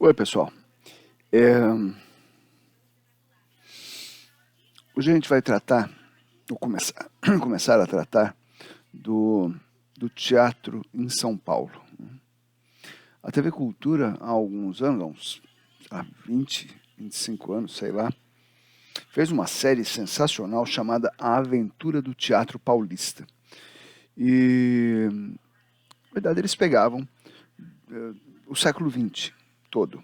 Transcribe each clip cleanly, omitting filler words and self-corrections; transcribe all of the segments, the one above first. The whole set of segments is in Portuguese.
Oi, pessoal. É, Hoje a gente vai tratar, ou começar, começar a tratar do teatro em São Paulo. A TV Cultura, há alguns anos, há 20, 25 anos, sei lá, fez uma série sensacional chamada A Aventura do Teatro Paulista. E, na verdade, eles pegavam o século XX todo,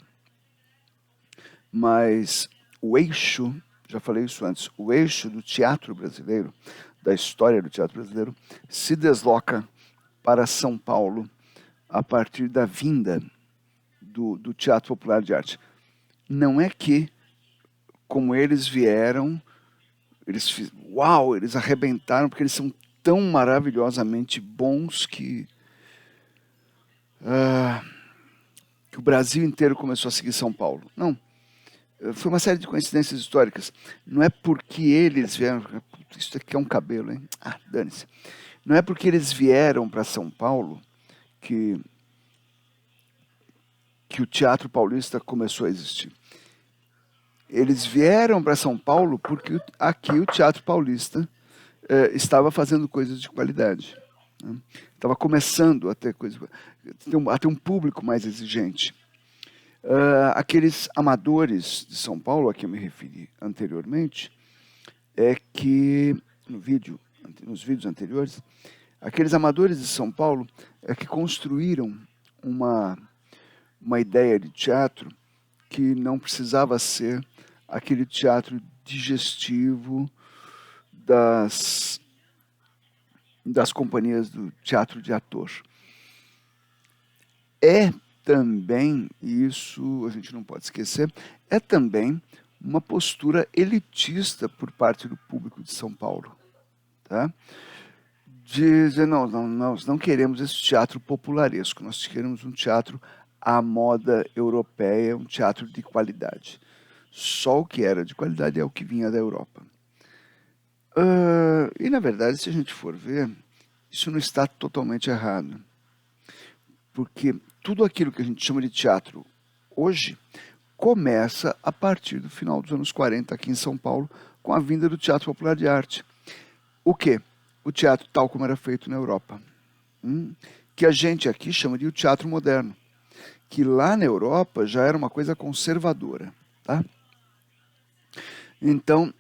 mas o eixo, já falei isso antes, o eixo do teatro brasileiro, da história do teatro brasileiro, se desloca para São Paulo a partir da vinda do Teatro Popular de Arte. Não é que, como eles vieram, eles arrebentaram, porque eles são tão maravilhosamente bons que o Brasil inteiro começou a seguir São Paulo. Não. Foi uma série de coincidências históricas. Não é porque eles vieram. Isso aqui é um cabelo, hein? Ah, dane-se. Não é porque eles vieram para São Paulo que o Teatro Paulista começou a existir. Eles vieram para São Paulo porque aqui o Teatro Paulista estava fazendo coisas de qualidade. Né? Estava começando a ter um público mais exigente. Aqueles amadores de São Paulo, a que eu me referi anteriormente, é que nos vídeos anteriores, aqueles amadores de São Paulo é que construíram uma ideia de teatro que não precisava ser aquele teatro digestivo das companhias do teatro de ator. É também, e isso a gente não pode esquecer, é também uma postura elitista por parte do público de São Paulo. Tá? Dizer, nós não queremos esse teatro popularesco, nós queremos um teatro à moda europeia, um teatro de qualidade. Só o que era de qualidade é o que vinha da Europa. E, na verdade, se a gente for ver, isso não está totalmente errado. Porque tudo aquilo que a gente chama de teatro hoje começa a partir do final dos anos 40 aqui em São Paulo, com a vinda do Teatro Popular de Arte. O quê? O teatro tal como era feito na Europa. Que a gente aqui chama de o teatro moderno. Que lá na Europa já era uma coisa conservadora. Tá? Então,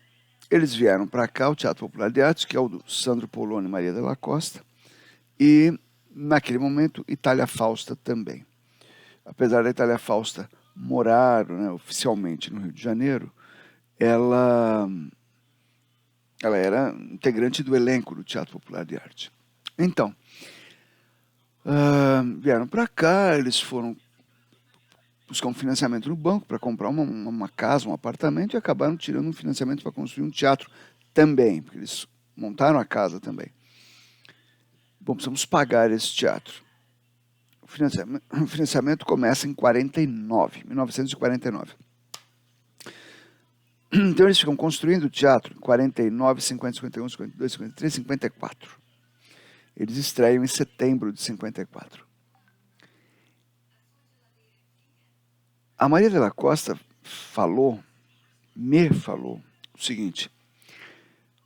eles vieram para cá, o Teatro Popular de Arte, que é o do Sandro Poloni e Maria Della Costa, e, naquele momento, Itália Fausta também. Apesar da Itália Fausta morar, né, oficialmente no Rio de Janeiro, ela era integrante do elenco do Teatro Popular de Arte. Então, vieram para cá, eles foram buscar um financiamento no banco para comprar uma casa, um apartamento, e acabaram tirando um financiamento para construir um teatro também, porque eles montaram a casa também. Bom, precisamos pagar esse teatro. O financiamento começa em 1949. Então eles ficam construindo o teatro em 49, 50, 51, 52, 53, 54. Eles estreiam em setembro de 54. A Maria Della Costa me falou o seguinte: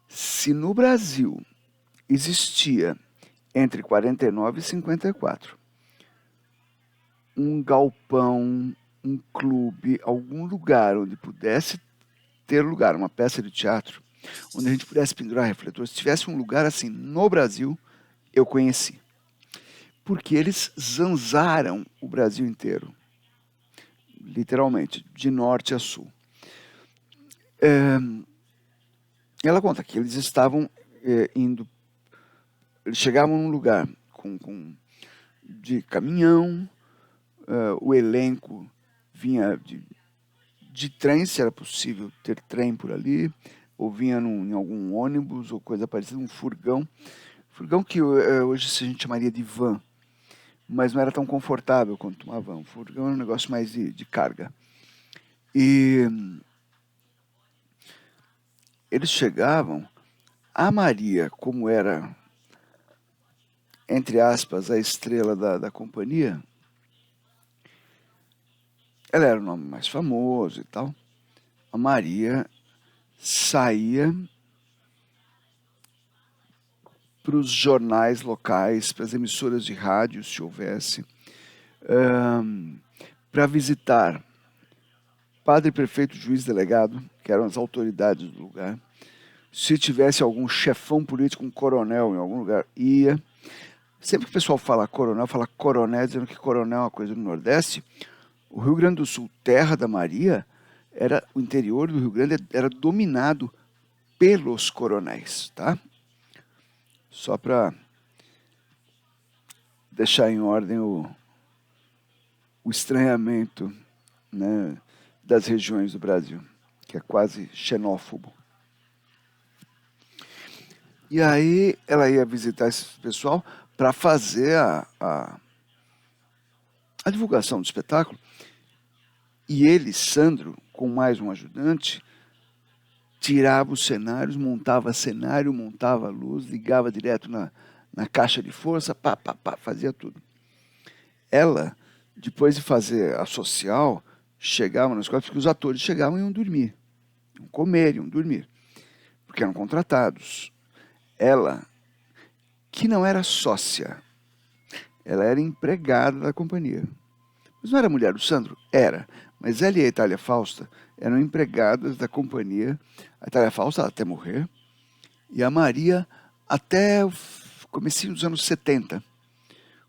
se no Brasil existia entre 49 e 54 um galpão, um clube, algum lugar onde pudesse ter lugar, uma peça de teatro, onde a gente pudesse pendurar refletores, se tivesse um lugar assim no Brasil, eu conheci. Porque eles zanzaram o Brasil inteiro. Literalmente, de norte a sul. Ela conta que eles estavam indo, eles chegavam num lugar de caminhão, o elenco vinha de trem, se era possível ter trem por ali, ou vinha em algum ônibus ou coisa parecida, um furgão. Furgão que hoje a gente chamaria de van, mas não era tão confortável quanto uma van. O furgão era um negócio mais de carga. E eles chegavam, a Maria, como era, entre aspas, a estrela da companhia, ela era o nome mais famoso e tal. A Maria saía para os jornais locais, para as emissoras de rádio, se houvesse, para visitar padre, prefeito, juiz, delegado, que eram as autoridades do lugar. Se tivesse algum chefão político, um coronel em algum lugar, ia. Sempre que o pessoal fala coronel, dizendo que coronel é uma coisa do Nordeste. O Rio Grande do Sul, terra da Maria, o interior do Rio Grande era dominado pelos coronéis, tá? Só para deixar em ordem o estranhamento, né, das regiões do Brasil, que é quase xenófobo. E aí ela ia visitar esse pessoal para fazer a divulgação do espetáculo. E ele, Sandro, com mais um ajudante, tirava os cenários, montava cenário, montava luz, ligava direto na caixa de força, fazia tudo. Ela, depois de fazer a social, chegava nas escola, porque os atores chegavam e iam dormir, iam comer, iam dormir, porque eram contratados. Ela, que não era sócia, ela era empregada da companhia. Mas não era mulher do Sandro? Era. Mas ela e a Itália Fausta eram empregadas da companhia. A Itália Fausta até morrer. E a Maria até o comecinho dos anos 70.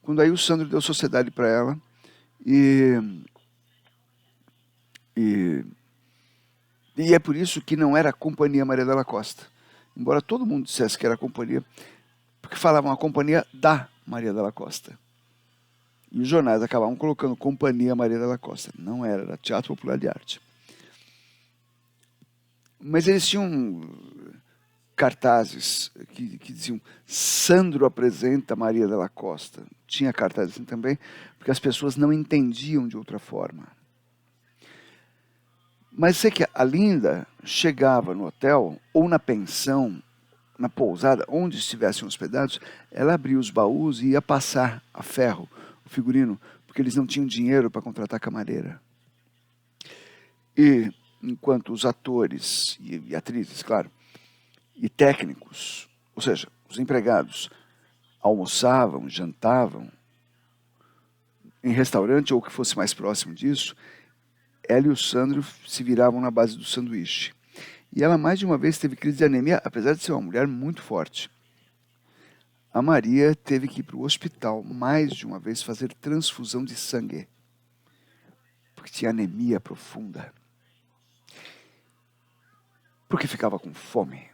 Quando aí o Sandro deu sociedade para ela. E é por isso que não era a Companhia Maria Della Costa. Embora todo mundo dissesse que era a companhia, porque falavam a Companhia da Maria Della Costa. E os jornais acabavam colocando Companhia Maria Della Costa. Não era, era Teatro Popular de Arte. Mas eles tinham cartazes que diziam Sandro apresenta Maria Della Costa. Tinha cartazes assim também, porque as pessoas não entendiam de outra forma. Mas sei que a Linda chegava no hotel ou na pensão, na pousada, onde estivessem hospedados, ela abria os baús e ia passar a ferro o figurino, porque eles não tinham dinheiro para contratar camareira. E enquanto os atores e atrizes, claro, e técnicos, ou seja, os empregados, almoçavam, jantavam em restaurante ou o que fosse mais próximo disso, ela e o Sandro se viravam na base do sanduíche. E ela mais de uma vez teve crise de anemia, apesar de ser uma mulher muito forte. A Maria teve que ir para o hospital mais de uma vez fazer transfusão de sangue, porque tinha anemia profunda. Porque ficava com fome,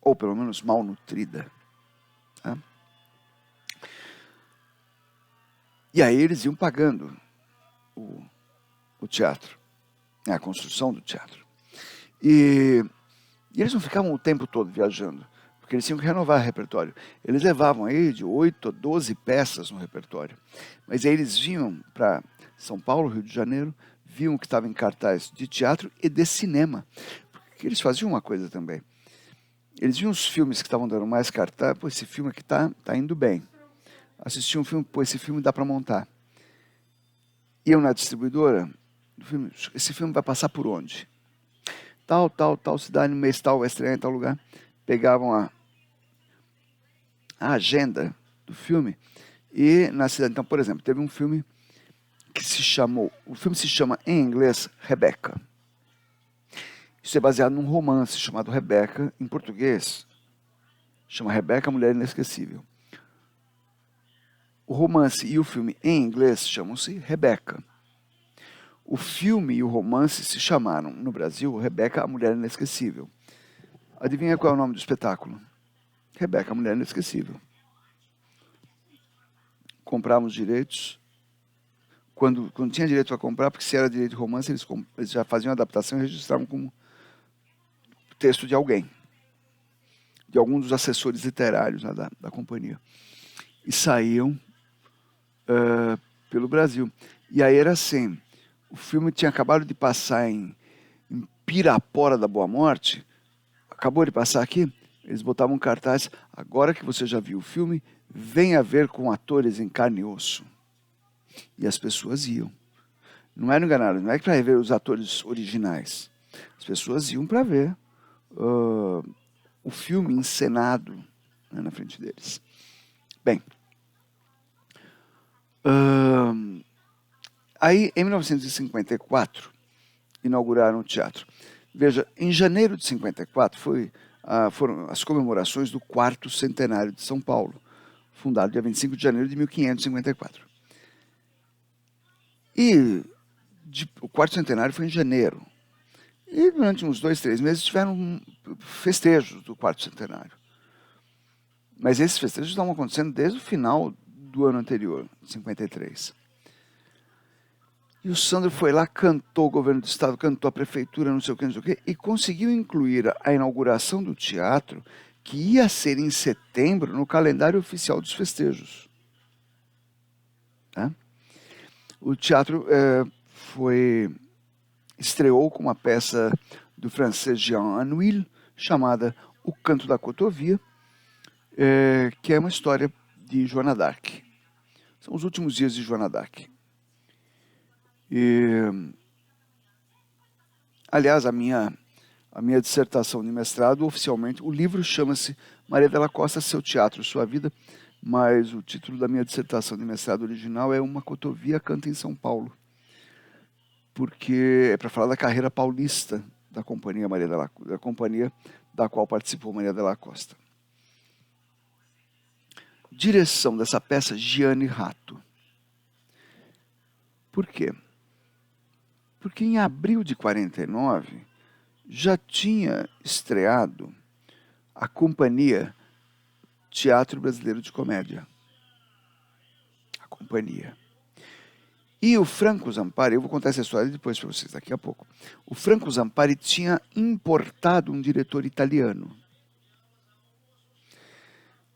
ou pelo menos malnutrida. Tá? E aí eles iam pagando o teatro, a construção do teatro. E eles não ficavam o tempo todo viajando, porque eles tinham que renovar o repertório. Eles levavam aí de 8 a 12 peças no repertório. Mas aí eles vinham para São Paulo, Rio de Janeiro, viam que estava em cartaz de teatro e de cinema. Porque eles faziam uma coisa também. Eles viam os filmes que estavam dando mais cartaz, pô, esse filme aqui tá indo bem. Assistiam um filme, pô, esse filme dá para montar. Iam na distribuidora, esse filme vai passar por onde? Tal cidade, no mês tal, vai estrear em tal lugar. Pegavam a agenda do filme e na cidade. Então, por exemplo, teve um filme que o filme se chama em inglês Rebecca. Isso é baseado num romance chamado Rebecca, em português chama Rebecca, a Mulher Inesquecível. O romance e o filme em inglês chamam-se Rebecca. O filme e o romance se chamaram, no Brasil, Rebecca, a Mulher Inesquecível. Adivinha qual é o nome do espetáculo? Rebecca, a Mulher Inesquecível. Comprávamos direitos. Quando tinha direito a comprar, porque se era direito de romance, eles já faziam a adaptação e registravam como texto de alguém. De algum dos assessores literários, né, da companhia. E saíam pelo Brasil. E aí era assim, o filme tinha acabado de passar em Pirapora da Boa Morte, acabou de passar aqui, eles botavam um cartaz, agora que você já viu o filme, venha ver com atores em carne e osso. E as pessoas iam. Não eram enganadas, não é para ver os atores originais. As pessoas iam para ver o filme encenado, né, na frente deles. Bem, aí em 1954 inauguraram o teatro. Veja, em janeiro de 54 foram as comemorações do 4º centenário de São Paulo, fundado dia 25 de janeiro de 1554. E o 4º centenário foi em janeiro. E durante uns 2, 3 meses tiveram festejos do 4º centenário. Mas esses festejos estavam acontecendo desde o final do ano anterior, 53. E o Sandro foi lá, cantou o governo do estado, cantou a prefeitura, não sei o que, e conseguiu incluir a inauguração do teatro, que ia ser em setembro, no calendário oficial dos festejos. Tá? O teatro estreou com uma peça do francês Jean Anouilh, chamada O Canto da Cotovia, que é uma história de Joana d'Arc. São os últimos dias de Joana d'Arc. Aliás, a minha dissertação de mestrado, oficialmente, o livro chama-se Maria Della Costa, Seu Teatro, Sua Vida, mas o título da minha dissertação de mestrado original é Uma Cotovia Canta em São Paulo, porque é para falar da carreira paulista da companhia da companhia da qual participou Maria Della Costa. Direção dessa peça, Gianni Ratto. Por quê? Porque em abril de 49 já tinha estreado a companhia Teatro Brasileiro de Comédia. A companhia. E o Franco Zampari, eu vou contar essa história depois para vocês daqui a pouco. O Franco Zampari tinha importado um diretor italiano.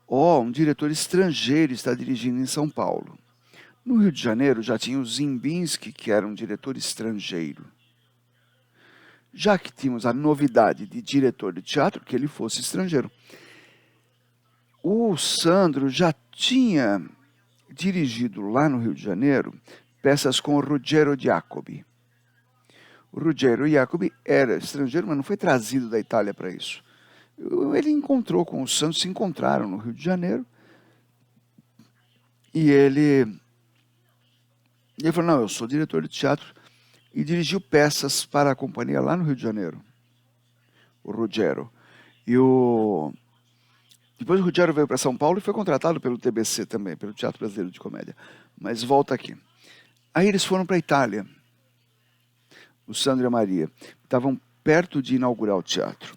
Um diretor estrangeiro está dirigindo em São Paulo. No Rio de Janeiro já tinha o Zimbinski, que era um diretor estrangeiro. Já que tínhamos a novidade de diretor de teatro, que ele fosse estrangeiro. O Sandro já tinha dirigido lá no Rio de Janeiro peças com o Ruggero Jacobi. O Ruggero Jacobi era estrangeiro, mas não foi trazido da Itália para isso. Ele encontrou com o Sandro, se encontraram no Rio de Janeiro, e ele falou, não, eu sou diretor de teatro, e dirigiu peças para a companhia lá no Rio de Janeiro, o Ruggero. Depois o Ruggero veio para São Paulo e foi contratado pelo TBC também, pelo Teatro Brasileiro de Comédia. Mas volta aqui. Aí eles foram para a Itália, o Sandro e a Maria. Estavam perto de inaugurar o teatro.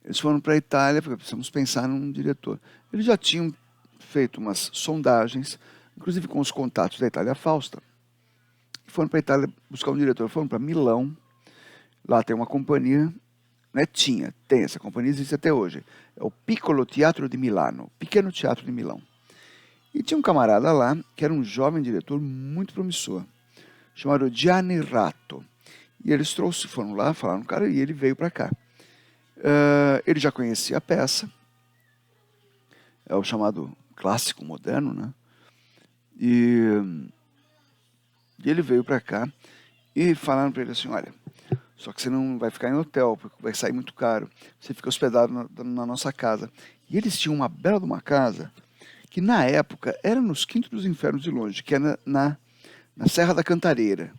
Eles foram para a Itália, porque precisamos pensar num diretor. Eles já tinham feito umas sondagens, inclusive com os contatos da Itália Fausta. Foram para a Itália buscar um diretor. Foram para Milão. Lá tem uma companhia, né? Tem essa companhia, existe até hoje. É o Piccolo Teatro di Milano, Pequeno Teatro de Milão. E tinha um camarada lá, que era um jovem diretor muito promissor, chamado Gianni Ratto. E eles foram lá, falaram com o cara, e ele veio para cá. Ele já conhecia a peça, é o chamado clássico moderno, né? E ele veio para cá e falaram para ele assim, olha, só que você não vai ficar em hotel, porque vai sair muito caro, você fica hospedado na nossa casa. E eles tinham uma bela de uma casa, que na época era nos Quintos dos Infernos de longe, que era na Serra da Cantareira,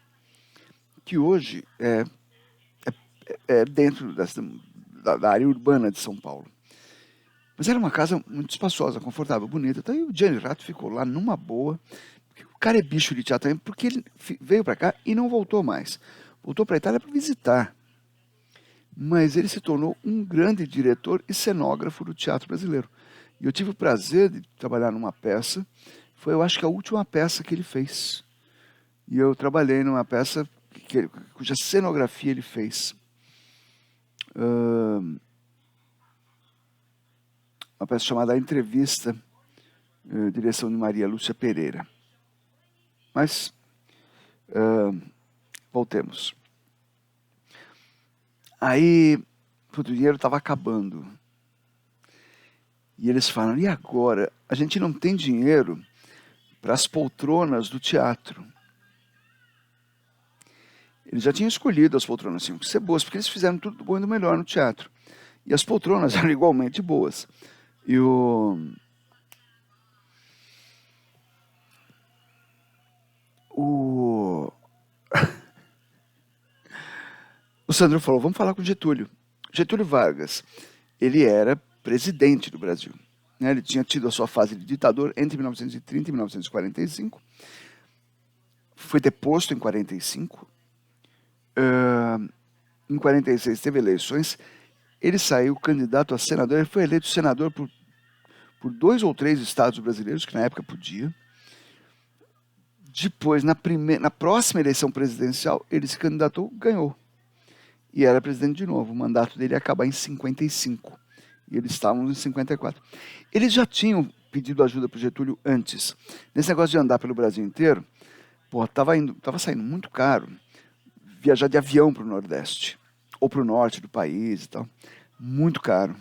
que hoje é dentro da área urbana de São Paulo. Mas era uma casa muito espaçosa, confortável, bonita. Então o Gianni Ratto ficou lá numa boa. O cara é bicho de teatro também, porque ele veio para cá e não voltou mais. Voltou para a Itália para visitar. Mas ele se tornou um grande diretor e cenógrafo do teatro brasileiro. E eu tive o prazer de trabalhar numa peça. Foi, eu acho que a última peça que ele fez. E eu trabalhei numa peça cuja cenografia ele fez. Uma peça chamada A Entrevista, direção de Maria Lúcia Pereira. Mas, voltemos. Aí, o dinheiro estava acabando. E eles falam, e agora? A gente não tem dinheiro para as poltronas do teatro. Eles já tinham escolhido as poltronas, tinham que ser boas, porque eles fizeram tudo do bom e do melhor no teatro. E as poltronas eram igualmente boas. E o Sandro falou, vamos falar com o Getúlio. Getúlio Vargas, ele era presidente do Brasil. Né? Ele tinha tido a sua fase de ditador entre 1930 e 1945. Foi deposto em 45. Em 46 teve eleições. Ele saiu candidato a senador. Ele foi eleito senador por 2 ou 3 estados brasileiros, que na época podia. Depois, na próxima eleição presidencial, ele se candidatou, ganhou. E era presidente de novo. O mandato dele ia acabar em 55. E eles estavam em 54. Eles já tinham pedido ajuda para o Getúlio antes. Nesse negócio de andar pelo Brasil inteiro, tava saindo muito caro viajar de avião para o Nordeste. Ou para o norte do país e tal. Muito caro.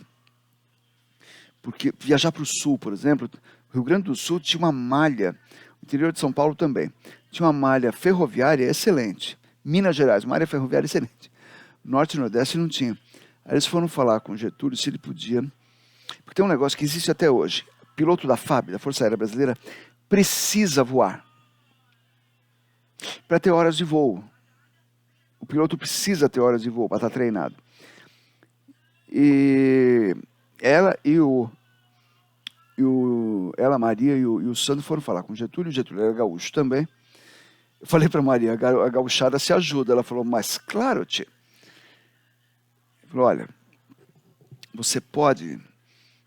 Porque viajar para o Sul, por exemplo, o Rio Grande do Sul tinha uma malha, o interior de São Paulo também, tinha uma malha ferroviária excelente. Minas Gerais, uma malha ferroviária excelente. Norte e Nordeste não tinha. Aí eles foram falar com o Getúlio se ele podia. Porque tem um negócio que existe até hoje. O piloto da FAB, da Força Aérea Brasileira, precisa voar para ter horas de voo. O piloto precisa ter horas de voo para estar treinado. E ela e ela, Maria e o Sandro foram falar com o Getúlio era gaúcho também. Eu falei para Maria, a gauchada se ajuda. Ela falou, mas claro, tia. Ele falou, olha, você pode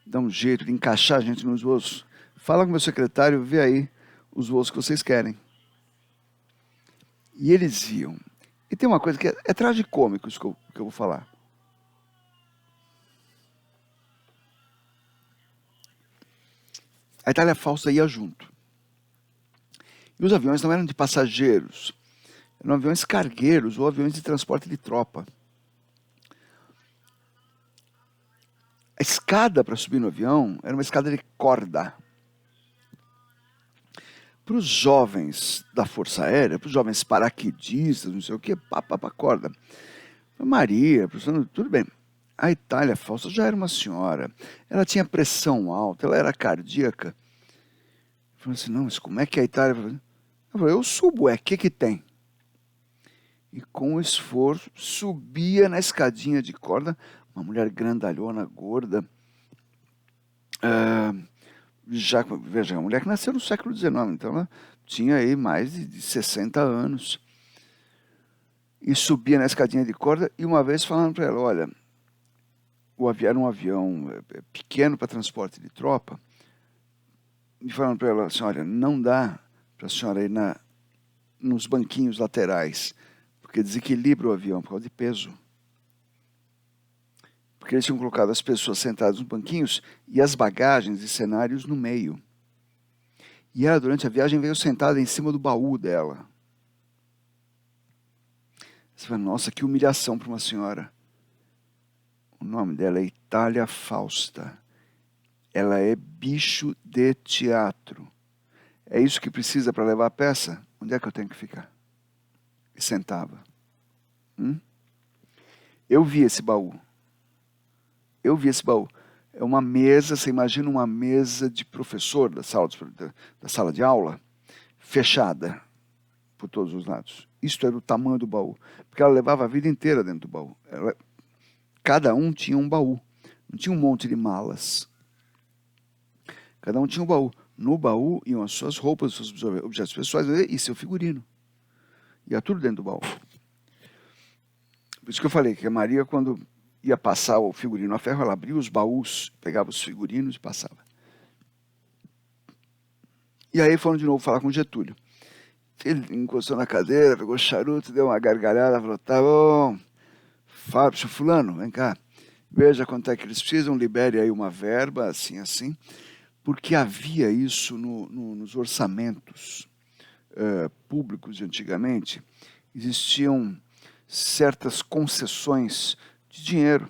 dar um jeito de encaixar a gente nos voos? Fala com o meu secretário, vê aí os voos que vocês querem. E eles iam. E tem uma coisa que é tragicômico isso que eu vou falar. A Itália Fausta ia junto. E os aviões não eram de passageiros. Eram aviões cargueiros ou aviões de transporte de tropa. A escada para subir no avião era uma escada de corda. Para os jovens da Força Aérea, para os jovens paraquedistas, não sei o que, pá, corda. Maria, tudo bem. A Itália Fausta já era uma senhora. Ela tinha pressão alta, ela era cardíaca. Eu falei assim, não, mas como é que a Itália... Eu falei, eu subo, o que tem? E com esforço, subia na escadinha de corda, uma mulher grandalhona, gorda, veja, uma mulher que nasceu no século XIX, então ela tinha aí mais de 60 anos. E subia na escadinha de corda e uma vez falando para ela, olha, era um avião pequeno para transporte de tropa, e falando para ela assim, olha, não dá para a senhora ir nos banquinhos laterais, porque desequilibra o avião por causa de peso. Porque eles tinham colocado as pessoas sentadas nos banquinhos e as bagagens e cenários no meio. E ela, durante a viagem, veio sentada em cima do baú dela. Você fala, nossa, que humilhação para uma senhora. O nome dela é Itália Fausta. Ela é bicho de teatro. É isso que precisa para levar a peça? Onde é que eu tenho que ficar? E sentava. Eu vi esse baú. É uma mesa, você imagina uma mesa de professor da sala de aula, fechada por todos os lados. Isto era o tamanho do baú. Porque ela levava a vida inteira dentro do baú. Cada um tinha um baú. Não tinha um monte de malas. Cada um tinha um baú. No baú iam as suas roupas, os seus objetos pessoais e seu figurino. Ia tudo dentro do baú. Por isso que eu falei que a Maria, quando ia passar o figurino a ferro, ela abria os baús, pegava os figurinos e passava. E aí foram de novo falar com o Getúlio. Ele encostou na cadeira, pegou o charuto, deu uma gargalhada, falou, tá bom, Fábio, fulano, vem cá, veja quanto é que eles precisam, libere aí uma verba, assim, porque havia isso nos orçamentos públicos de antigamente, existiam certas concessões de dinheiro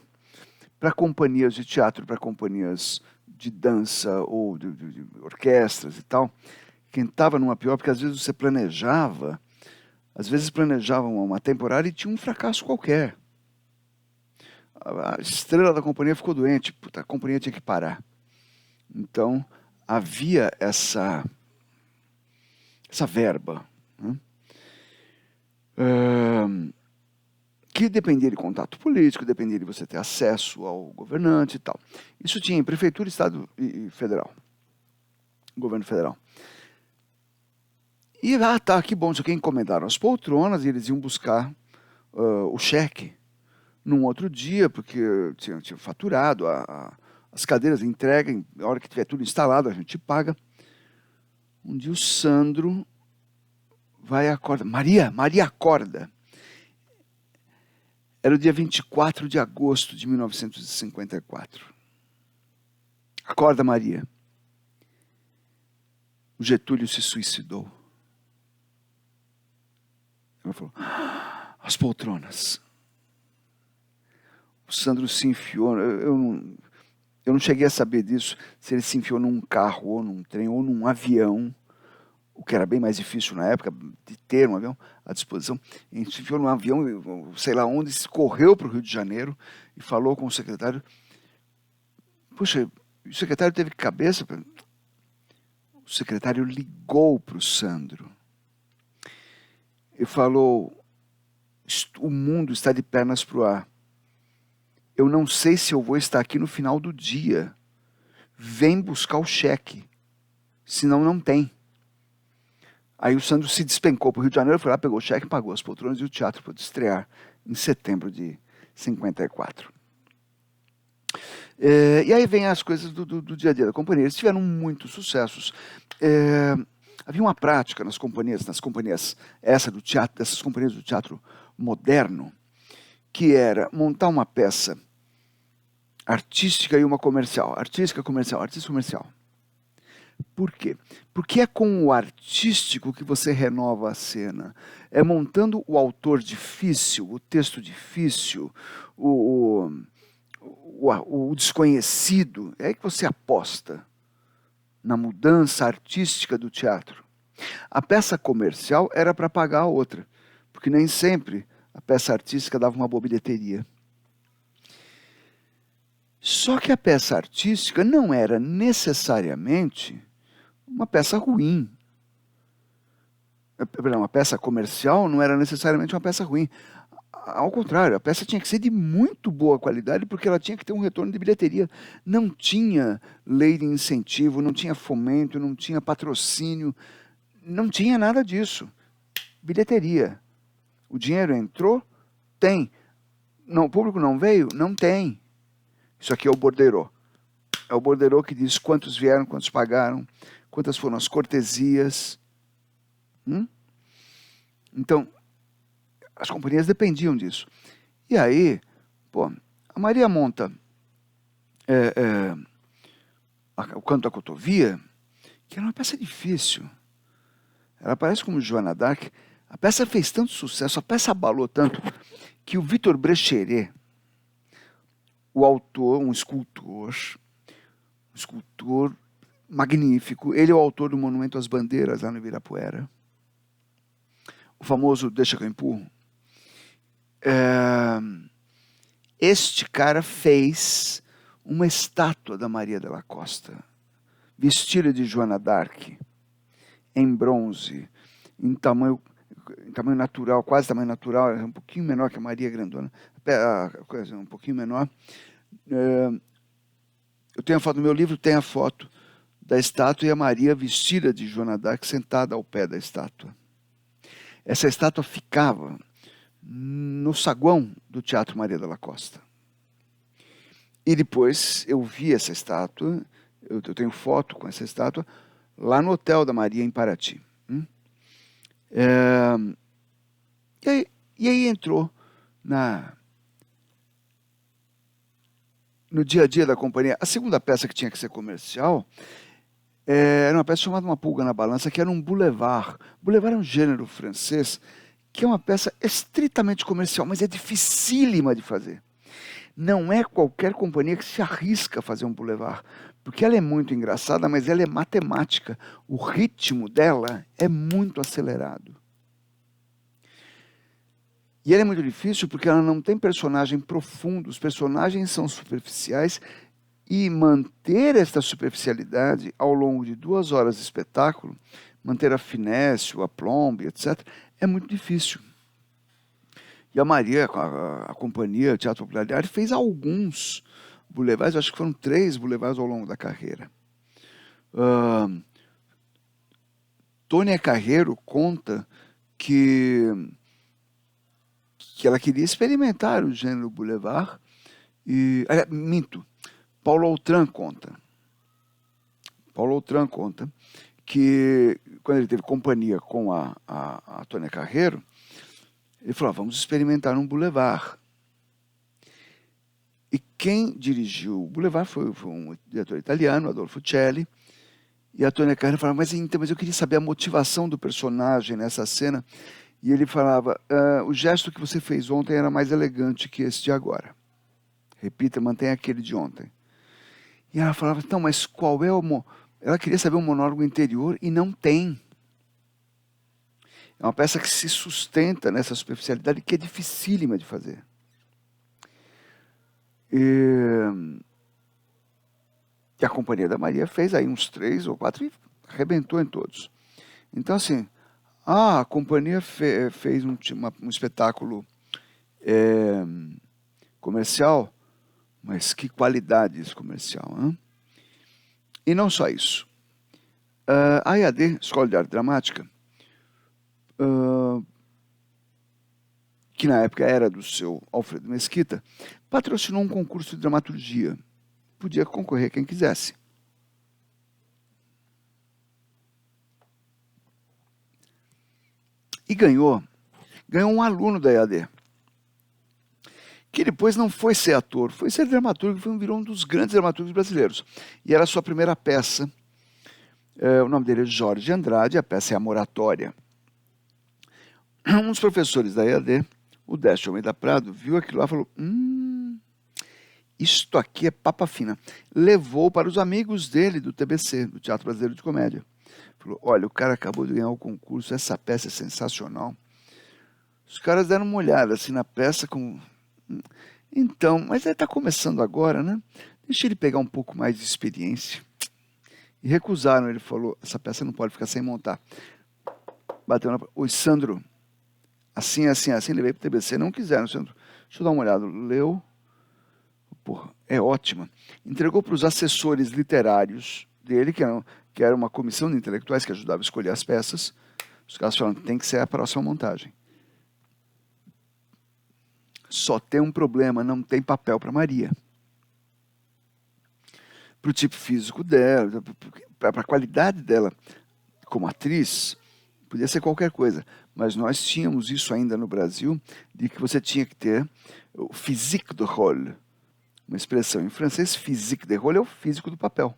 para companhias de teatro, para companhias de dança ou de orquestras e tal. Quem estava numa pior, porque às vezes você planejava Às vezes planejavam uma temporada e tinha um fracasso qualquer. A estrela da companhia ficou doente, puta, a companhia tinha que parar. Então, havia essa verba, né? Que dependia de contato político, dependia de você ter acesso ao governante e tal. Isso tinha em prefeitura, estado e federal. Governo federal. E tá, que bom, isso aqui encomendaram as poltronas e eles iam buscar o cheque num outro dia, porque tinha faturado as cadeiras entrega, na hora que tiver tudo instalado a gente paga. Um dia o Sandro vai acordar. Maria acorda. Era o dia 24 de agosto de 1954. Acorda, Maria. O Getúlio se suicidou. Ela falou, as poltronas. O Sandro se enfiou, eu não cheguei a saber disso, se ele se enfiou num carro, ou num trem, ou num avião, o que era bem mais difícil na época, de ter um avião à disposição. Ele se enfiou num avião, sei lá onde, correu para o Rio de Janeiro e falou com o secretário. Puxa, o secretário teve cabeça. O secretário ligou para o Sandro e falou, o mundo está de pernas para o ar. Eu não sei se eu vou estar aqui no final do dia. Vem buscar o cheque. Senão não tem. Aí o Sandro se despencou para o Rio de Janeiro, foi lá, pegou o cheque, pagou as poltronas e o teatro pôde estrear em setembro de 54. E aí vem as coisas do dia a dia da companhia. Eles tiveram muitos sucessos. Havia uma prática nas companhias dessas companhias do teatro moderno, que era montar uma peça artística e uma comercial. Artística, comercial, artística, comercial. Por quê? Porque é com o artístico que você renova a cena. É montando o autor difícil, o texto difícil, o desconhecido. É aí que você aposta na mudança artística do teatro. A peça comercial era para pagar a outra, porque nem sempre a peça artística dava uma boa bilheteria. Só que a peça artística não era necessariamente uma peça ruim. Uma peça comercial não era necessariamente uma peça ruim. Ao contrário, a peça tinha que ser de muito boa qualidade porque ela tinha que ter um retorno de bilheteria. Não tinha lei de incentivo, não tinha fomento, não tinha patrocínio, não tinha nada disso. Bilheteria. O dinheiro entrou? Tem. Não, o público não veio? Não tem. Isso aqui é o borderô. É o borderô que diz quantos vieram, quantos pagaram, quantas foram as cortesias. Então, as companhias dependiam disso. E aí, a Maria monta o Canto da Cotovia, que era uma peça difícil. Ela aparece como Joana d'Arc. A peça fez tanto sucesso, a peça abalou tanto, que o Victor Brecheret, o autor, um escultor magnífico, ele é o autor do Monumento às Bandeiras lá no Ibirapuera, o famoso Deixa que eu empurro. Este cara fez uma estátua da Maria de la Costa, vestida de Joana d'Arc, em bronze, em tamanho natural, quase tamanho natural, um pouquinho menor que a Maria Grandona, um pouquinho menor. Eu tenho a foto no meu livro, tem a foto da estátua e a Maria vestida de Joana d'Arc sentada ao pé da estátua. Essa estátua ficava no saguão do Teatro Maria de la Costa. E depois eu vi essa estátua, eu tenho foto com essa estátua, lá no Hotel da Maria, em Paraty. E aí entrou no dia a dia da companhia. A segunda peça que tinha que ser comercial era uma peça chamada Uma Pulga na Balança, que era um boulevard. Boulevard é um gênero francês, que é uma peça estritamente comercial, mas é dificílima de fazer. Não é qualquer companhia que se arrisca a fazer um boulevard, porque ela é muito engraçada, mas ela é matemática. O ritmo dela é muito acelerado. E ela é muito difícil porque ela não tem personagem profundo, os personagens são superficiais, e manter esta superficialidade ao longo de 2 horas de espetáculo, manter a finesse, o aplomb, etc., é muito difícil. E a Maria, a companhia Teatro Popular de Arte, fez alguns boulevards, acho que foram 3 boulevards ao longo da carreira. Tônia Carreiro conta que ela queria experimentar o gênero boulevard, minto, Paulo Outram conta que quando ele teve companhia com a Tônia Carreiro, ele falou, vamos experimentar um boulevard. E quem dirigiu o boulevard foi um diretor italiano, Adolfo Celli, e a Tônia Carreiro falava, mas eu queria saber a motivação do personagem nessa cena. E ele falava, o gesto que você fez ontem era mais elegante que esse de agora. Repita, mantenha aquele de ontem. E ela falava, então, mas qual é o... Ela queria saber o monólogo interior e não tem. É uma peça que se sustenta nessa superficialidade que é dificílima de fazer. E a Companhia da Maria fez aí uns 3 ou 4 e arrebentou em todos. Então, assim, a companhia fez um espetáculo comercial, mas que qualidade esse comercial, hein? E não só isso. A EAD, Escola de Arte Dramática, que na época era do seu Alfredo Mesquita, patrocinou um concurso de dramaturgia. Podia concorrer quem quisesse. E ganhou um aluno da EAD, que depois não foi ser ator, foi ser dramaturgo, virou um dos grandes dramaturgos brasileiros. E era a sua primeira peça. O nome dele é Jorge Andrade, a peça é A Moratória. Um dos professores da EAD, o Décio Almeida Prado, viu aquilo lá e falou, isto aqui é papa fina. Levou para os amigos dele do TBC, do Teatro Brasileiro de Comédia. Falou, olha, o cara acabou de ganhar o concurso, essa peça é sensacional. Os caras deram uma olhada assim na peça com... Então, mas ele está começando agora, né? Deixa ele pegar um pouco mais de experiência. E recusaram, ele falou, essa peça não pode ficar sem montar. Bateu na... Oi, Sandro, assim, levei para o TBC, não quiseram, Sandro. Deixa eu dar uma olhada, leu, porra, é ótima. Entregou para os assessores literários dele, que era uma comissão de intelectuais que ajudava a escolher as peças. Os caras falaram, tem que ser a próxima montagem. Só tem um problema, não tem papel para Maria. Para o tipo físico dela, para a qualidade dela como atriz, podia ser qualquer coisa. Mas nós tínhamos isso ainda no Brasil, de que você tinha que ter o physique de rôle. Uma expressão em francês, physique de rôle é o físico do papel.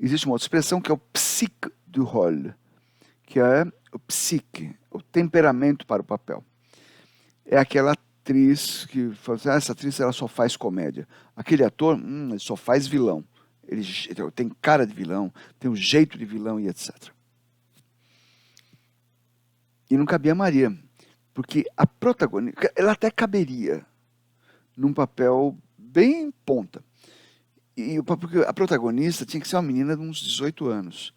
Existe uma outra expressão que é o psyque du rôle, que é o psique, o temperamento para o papel. É aquela atriz que fala assim, essa atriz ela só faz comédia. Aquele ator, ele só faz vilão. Ele tem cara de vilão, tem um jeito de vilão e etc. E não cabia a Maria, porque a protagonista, ela até caberia num papel bem ponta. Porque a protagonista tinha que ser uma menina de uns 18 anos.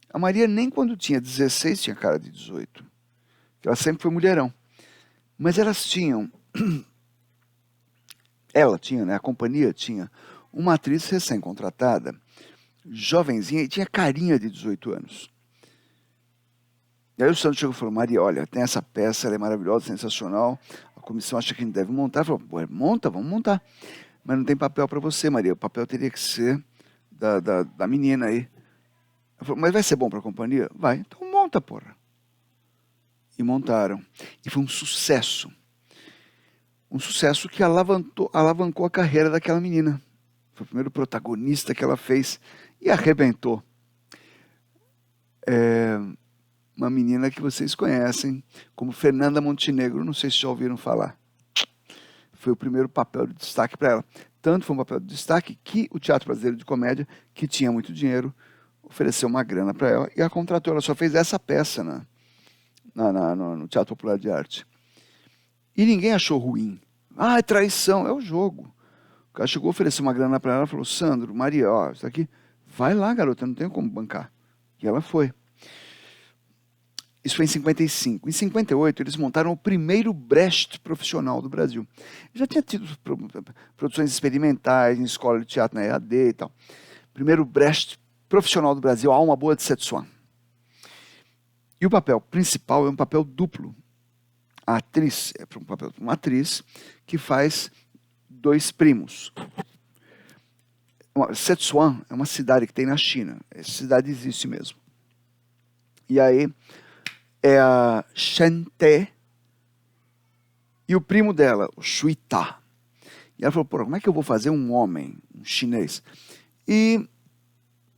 A Maria nem quando tinha 16 tinha cara de 18. Ela sempre foi mulherão. Mas elas tinham, ela tinha, né, a companhia tinha, uma atriz recém-contratada, jovenzinha, e tinha carinha de 18 anos. E aí o Santos chegou e falou, Maria, olha, tem essa peça, ela é maravilhosa, sensacional, a comissão acha que a gente deve montar. Falou, monta, vamos montar. Mas não tem papel para você, Maria, o papel teria que ser da menina aí. Eu falei, mas vai ser bom para a companhia? Vai, então monta, porra. E montaram. E foi um sucesso. Um sucesso que alavancou a carreira daquela menina. Foi o primeiro protagonista que ela fez e arrebentou. Uma menina que vocês conhecem como Fernanda Montenegro, não sei se já ouviram falar. Foi o primeiro papel de destaque para ela. Tanto foi um papel de destaque que o Teatro Brasileiro de Comédia, que tinha muito dinheiro, ofereceu uma grana para ela e a contratou. Ela só fez essa peça no Teatro Popular de Arte. E ninguém achou ruim. Ah, é traição, é o jogo. O cara chegou, ofereceu uma grana para ela, falou, Sandro, Maria, ó, isso aqui, vai lá, garota, não tenho como bancar. E ela foi. Isso foi em 55. Em 58, eles montaram o primeiro Brecht profissional do Brasil. Já tinha tido produções experimentais em escola de teatro na EAD e tal. Primeiro Brecht profissional do Brasil, Alma Boa de Setsuan. E o papel principal é um papel duplo. A atriz é um papel de uma atriz que faz dois primos. Setsuan é uma cidade que tem na China. Essa cidade existe mesmo. E aí é a Shen Te e o primo dela, o Shui Ta. E ela falou, pô, como é que eu vou fazer um homem, um chinês? E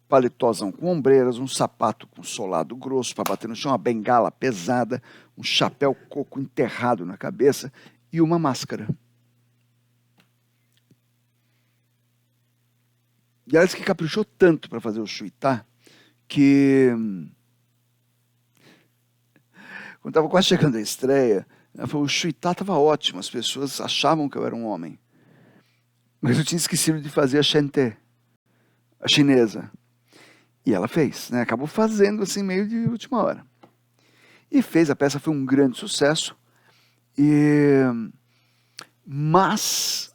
paletosão com ombreiras, um sapato com solado grosso para bater no chão, uma bengala pesada, um chapéu coco enterrado na cabeça e uma máscara. E ela disse que caprichou tanto para fazer o Shui Ta que quando estava quase chegando a estreia, ela falou, o Shui Ta estava ótimo, as pessoas achavam que eu era um homem. Mas eu tinha esquecido de fazer a Shen Te, a chinesa. E ela fez, né? Acabou fazendo assim meio de última hora. E fez, a peça foi um grande sucesso. Mas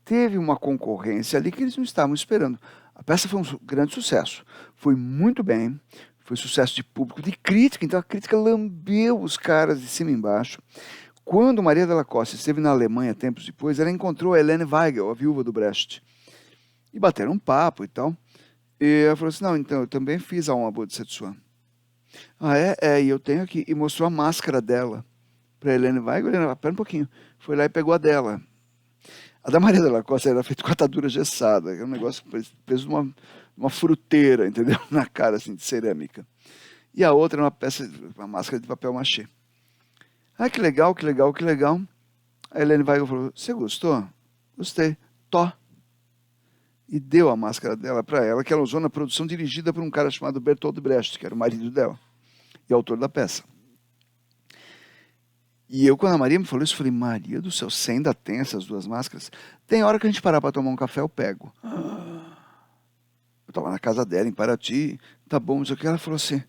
teve uma concorrência ali que eles não estavam esperando. A peça foi um grande sucesso. Foi muito bem. Foi sucesso de público, de crítica. Então a crítica lambeu os caras de cima e embaixo. Quando Maria Della Costa esteve na Alemanha tempos depois, ela encontrou a Helene Weigel, a viúva do Brecht. E bateram um papo e tal. E ela falou assim, não, então eu também fiz a Alma Boa de Setsuan. Ah, e eu tenho aqui. E mostrou a máscara dela para a Helene Weigel. Helene, pera um pouquinho. Foi lá e pegou a dela. A da Maria Della Costa era feita com atadura gessada. Era um negócio preso numa fruteira, entendeu? Na cara, assim, de cerâmica. E a outra era uma máscara de papel machê. Ah, que legal, que legal, que legal. A Helene Weigel falou, você gostou? Gostei. Tó. E deu a máscara dela para ela, que ela usou na produção dirigida por um cara chamado Bertolt Brecht, que era o marido dela, e autor da peça. E eu, quando a Maria me falou isso, eu falei, Maria do céu, você ainda tem essas duas máscaras? Tem hora que a gente parar para tomar um café, eu pego. Eu estava na casa dela, em Paraty, tá bom, não sei o que. Ela falou assim,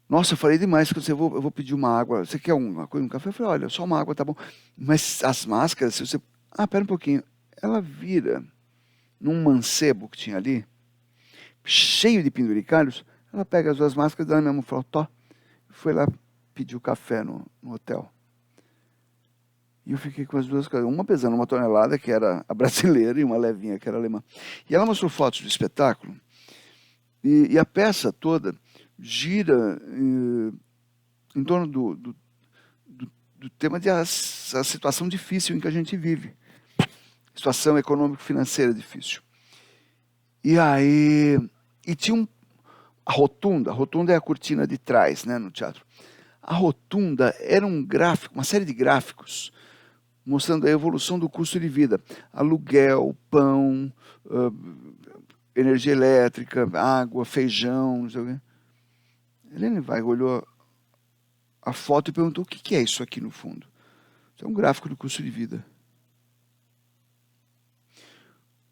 nossa, eu falei demais, eu vou pedir uma água, você quer uma coisa, um café? Eu falei, olha, só uma água, tá bom. Mas as máscaras, se você... Ah, pera um pouquinho. Ela vira num mancebo que tinha ali, cheio de penduricalhos, ela pega as duas máscaras dela mesmo, falou, tó, foi lá pedir o café no hotel. E eu fiquei com as duas coisas, uma pesando 1 tonelada, que era a brasileira, e uma levinha, que era a alemã. E ela mostrou fotos do espetáculo, e a peça toda gira em torno do tema de a situação difícil em que a gente vive. Situação econômico-financeira difícil. E aí... E tinha a rotunda é a cortina de trás, né, no teatro. A rotunda era um gráfico, uma série de gráficos, mostrando a evolução do custo de vida. Aluguel, pão, energia elétrica, água, feijão, não sei o quê. Helene Weigel olhou a foto e perguntou, o que é isso aqui no fundo? Isso é um gráfico do custo de vida.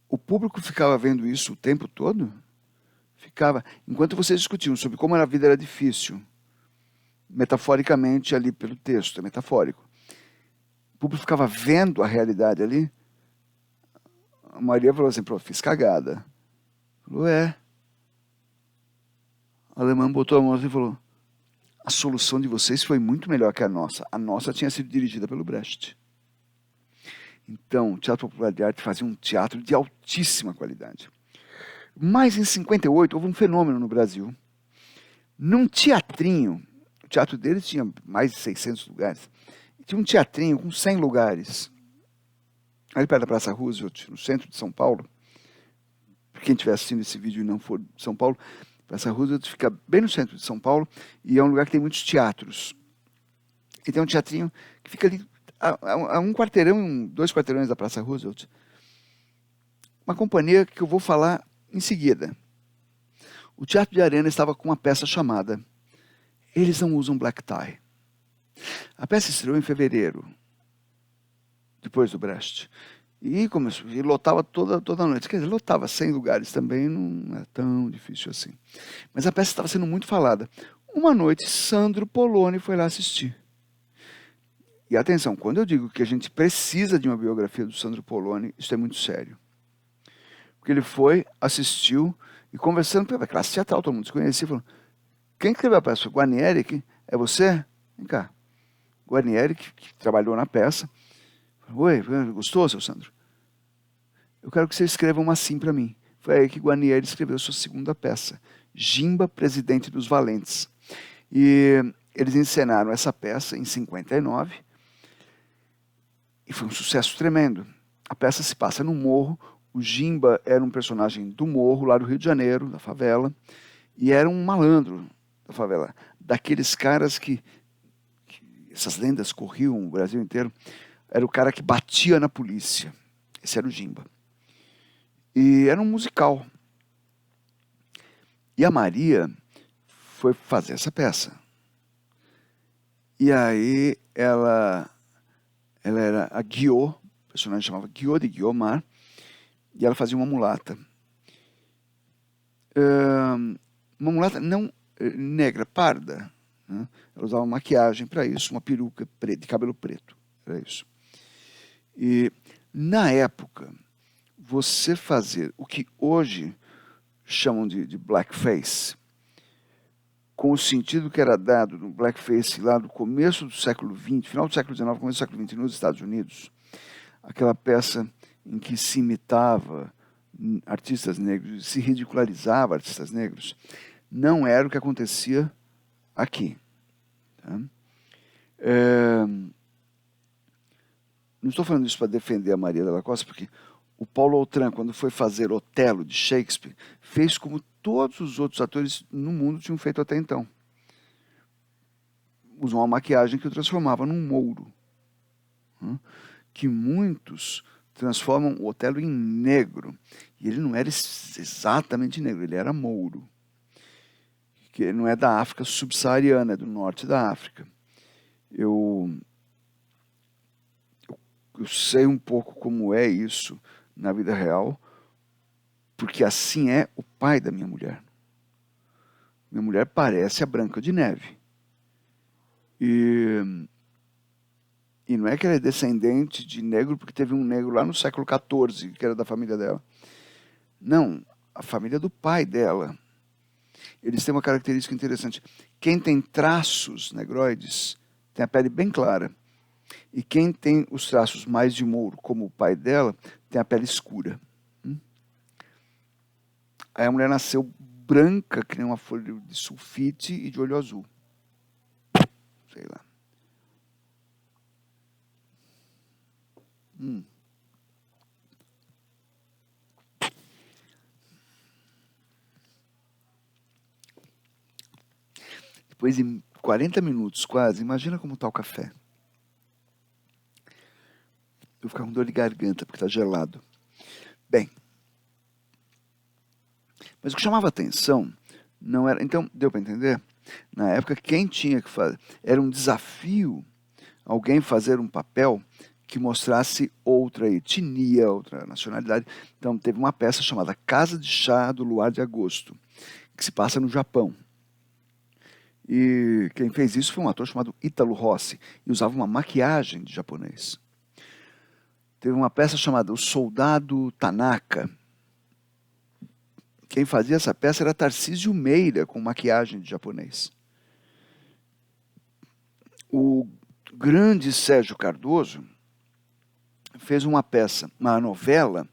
O público ficava vendo isso o tempo todo? Ficava. Enquanto vocês discutiam sobre como a vida era difícil, metaforicamente ali pelo texto, é metafórico. O público ficava vendo a realidade ali. A Maria falou assim, pô, fiz cagada. Falou, é. A alemã botou a mão assim e falou, a solução de vocês foi muito melhor que a nossa. A nossa tinha sido dirigida pelo Brecht. Então, o Teatro Popular de Arte fazia um teatro de altíssima qualidade. Mas em 58 houve um fenômeno no Brasil. Num teatrinho, o teatro deles tinha mais de 600 lugares, tinha um teatrinho com 100 lugares, ali perto da Praça Roosevelt, no centro de São Paulo. Quem estiver assistindo esse vídeo e não for de São Paulo, Praça Roosevelt fica bem no centro de São Paulo e é um lugar que tem muitos teatros. E tem um teatrinho que fica ali a um quarteirão, 2 quarteirões da Praça Roosevelt. Uma companhia que eu vou falar em seguida. O Teatro de Arena estava com uma peça chamada Eles Não Usam Black Tie. A peça estreou em fevereiro depois do Brecht. E começou, e lotava toda noite. Quer dizer, lotava 100 lugares também, não é tão difícil assim. Mas a peça estava sendo muito falada. Uma noite, Sandro Poloni foi lá assistir. E atenção, quando eu digo que a gente precisa de uma biografia do Sandro Poloni, isso é muito sério. Porque ele foi, assistiu, e conversando pela classe teatral, todo mundo se conhecia, falou, quem escreveu a peça? Guarnieri? É você? Vem cá. Guarnieri, que trabalhou na peça. Oi, gostou, seu Sandro? Eu quero que você escreva uma assim para mim. Foi aí que Guarnieri escreveu sua segunda peça, Gimba, Presidente dos Valentes. E eles encenaram essa peça em 59 e foi um sucesso tremendo. A peça se passa no morro, o Gimba era um personagem do morro, lá do Rio de Janeiro, da favela, e era um malandro da favela, daqueles caras que essas lendas corriam o Brasil inteiro, era o cara que batia na polícia. Esse era o Gimba. E era um musical. E a Maria foi fazer essa peça. E aí ela era a Guiot, o personagem chamava Guiot de Guiomar, e ela fazia uma mulata. Uma mulata não negra, parda. Né? Ela usava maquiagem para isso, uma peruca preta, de cabelo preto. Era isso. E na época, você fazer o que hoje chamam de blackface, com o sentido que era dado no blackface lá do começo do século XX, final do século XIX, começo do século XX nos Estados Unidos, aquela peça em que se imitava artistas negros, se ridicularizava artistas negros, não era o que acontecia aqui. Tá? Não estou falando isso para defender a Maria Della Costa, porque o Paulo Autran, quando foi fazer Otelo de Shakespeare, fez como todos os outros atores no mundo tinham feito até então. Usou uma maquiagem que o transformava num mouro. Que muitos transformam o Otelo em negro. E ele não era exatamente negro, ele era mouro. Que ele não é da África subsaariana, é do norte da África. Eu sei um pouco como é isso na vida real, porque assim é o pai da minha mulher. Minha mulher parece a Branca de Neve. E não é que ela é descendente de negro porque teve um negro lá no século XIV, que era da família dela. Não, a família do pai dela. Eles têm uma característica interessante. Quem tem traços negroides tem a pele bem clara. E quem tem os traços mais de mouro, como o pai dela, tem a pele escura. Aí a mulher nasceu branca, que nem uma folha de sulfite e de olho azul. Sei lá. Depois de 40 minutos quase, imagina como está o café. Eu vou ficar com dor de garganta porque está gelado. Bem, mas o que chamava atenção não era... Então, deu para entender? Na época, quem tinha que fazer... Era um desafio alguém fazer um papel que mostrasse outra etnia, outra nacionalidade. Então, teve uma peça chamada Casa de Chá do Luar de Agosto, que se passa no Japão. E quem fez isso foi um ator chamado Ítalo Rossi, e usava uma maquiagem de japonês. Teve uma peça chamada O Soldado Tanaka. Quem fazia essa peça era Tarcísio Meira, com maquiagem de japonês. O grande Sérgio Cardoso fez uma peça, uma novela,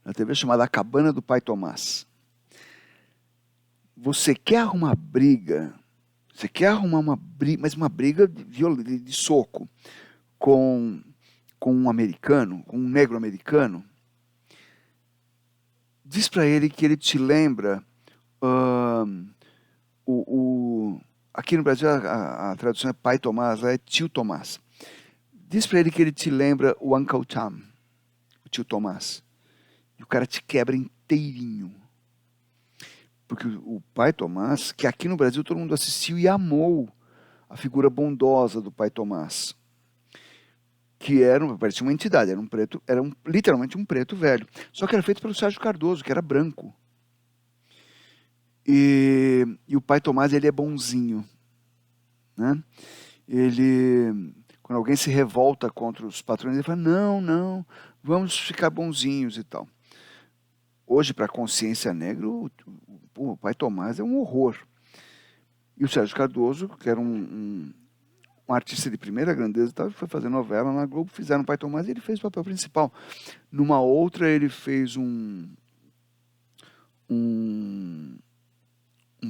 na TV chamada A Cabana do Pai Tomás. Você quer arrumar briga, você quer arrumar uma briga, mas uma briga de soco, com um americano, com um negro americano, diz para ele que ele te lembra aqui no Brasil a tradução é pai Tomás, lá é tio Tomás. Diz para ele que ele te lembra o Uncle Tom, o tio Tomás. E o cara te quebra inteirinho. Porque o pai Tomás, que aqui no Brasil todo mundo assistiu e amou a figura bondosa do pai Tomás. que era, parecia uma entidade, era um preto, literalmente um preto velho. Só que era feito pelo Sérgio Cardoso, que era branco. E o pai Tomás, ele é bonzinho, né? Quando alguém se revolta contra os patrões, ele fala, não, vamos ficar bonzinhos e tal. Hoje, para a consciência negra, o pai Tomás é um horror. E o Sérgio Cardoso, que era um artista de primeira grandeza, foi fazer novela na Globo, fizeram o pai Tomás e ele fez o papel principal. Numa outra, ele fez um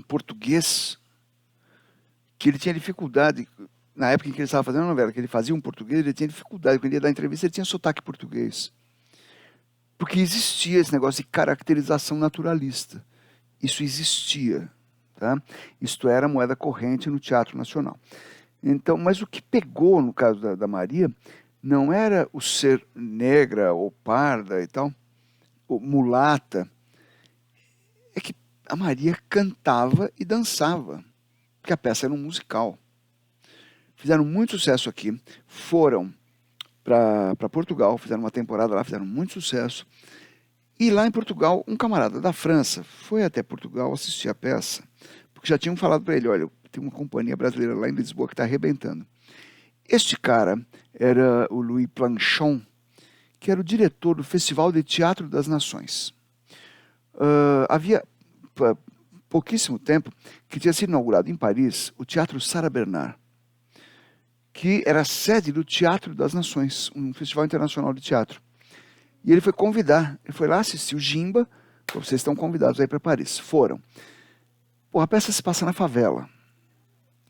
português que ele tinha dificuldade, na época em que ele estava fazendo a novela, que ele fazia um português, ele tinha dificuldade, quando ele ia dar entrevista, ele tinha sotaque português. Porque existia esse negócio de caracterização naturalista. Isso existia. Tá? Isto era moeda corrente no Teatro Nacional. Então, mas o que pegou no caso da Maria não era o ser negra ou parda e tal, ou mulata, é que a Maria cantava e dançava, porque a peça era um musical. Fizeram muito sucesso aqui, foram para Portugal, fizeram uma temporada lá, fizeram muito sucesso. E lá em Portugal, um camarada da França foi até Portugal assistir a peça, porque já tinham falado para ele, olha, tem uma companhia brasileira lá em Lisboa que está arrebentando. Este cara era o Louis Planchon, que era o diretor do Festival de Teatro das Nações. Havia pouquíssimo tempo que tinha sido inaugurado em Paris o Teatro Sarah Bernard, que era a sede do Teatro das Nações, um festival internacional de teatro. E ele foi convidar, ele foi lá assistir o Gimba, vocês estão convidados aí para Paris. Foram. Pô, a peça se passa na favela.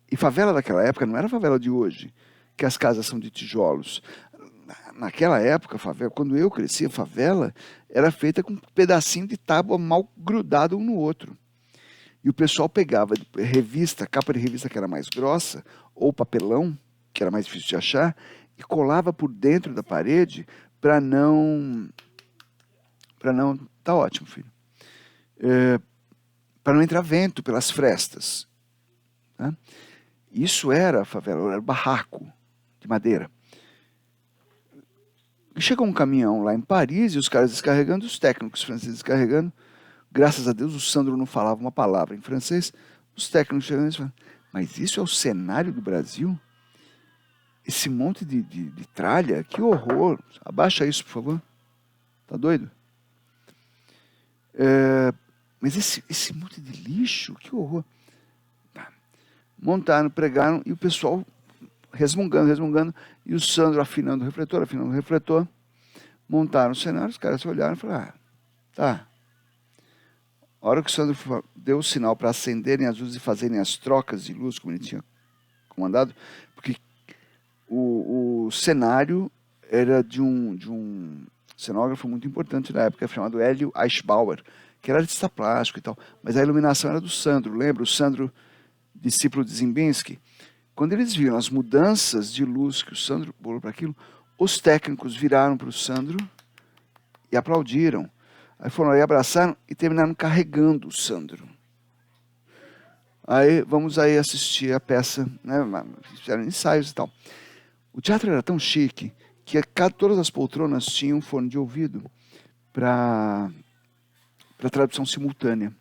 E favela daquela época não era a favela de hoje, que as casas são de tijolos. Naquela época, favela, quando eu cresci, a favela era feita com um pedacinho de tábua mal grudado um no outro. E o pessoal pegava revista, capa de revista que era mais grossa, ou papelão, que era mais difícil de achar, e colava por dentro da parede para não... Tá ótimo, filho. Para não entrar vento pelas frestas. Tá? Isso era a favela, era barraco de madeira. E chegou um caminhão lá em Paris e os caras descarregando, os técnicos franceses descarregando. Graças a Deus o Sandro não falava uma palavra em francês. Os técnicos chegando e falando, mas isso é o cenário do Brasil? Esse monte de tralha, que horror. Abaixa isso, por favor. Tá doido? Mas esse monte de lixo, que horror. Montaram, pregaram e o pessoal resmungando, e o Sandro afinando o refletor, montaram o cenário, os caras olharam e falaram, tá. A hora que o Sandro deu o sinal para acenderem as luzes e fazerem as trocas de luz, como ele tinha comandado, porque o cenário era de um cenógrafo muito importante na época, chamado Hélio Eichbauer, que era artista plástico e tal, mas a iluminação era do Sandro, lembra? O Sandro, discípulo de Zimbinski. Quando eles viram as mudanças de luz que o Sandro bolou para aquilo, os técnicos viraram para o Sandro e aplaudiram. Aí foram aí, abraçaram e terminaram carregando o Sandro. Aí vamos aí assistir a peça, né? Fizeram ensaios e tal. O teatro era tão chique que todas as poltronas tinham um fone de ouvido para tradução simultânea,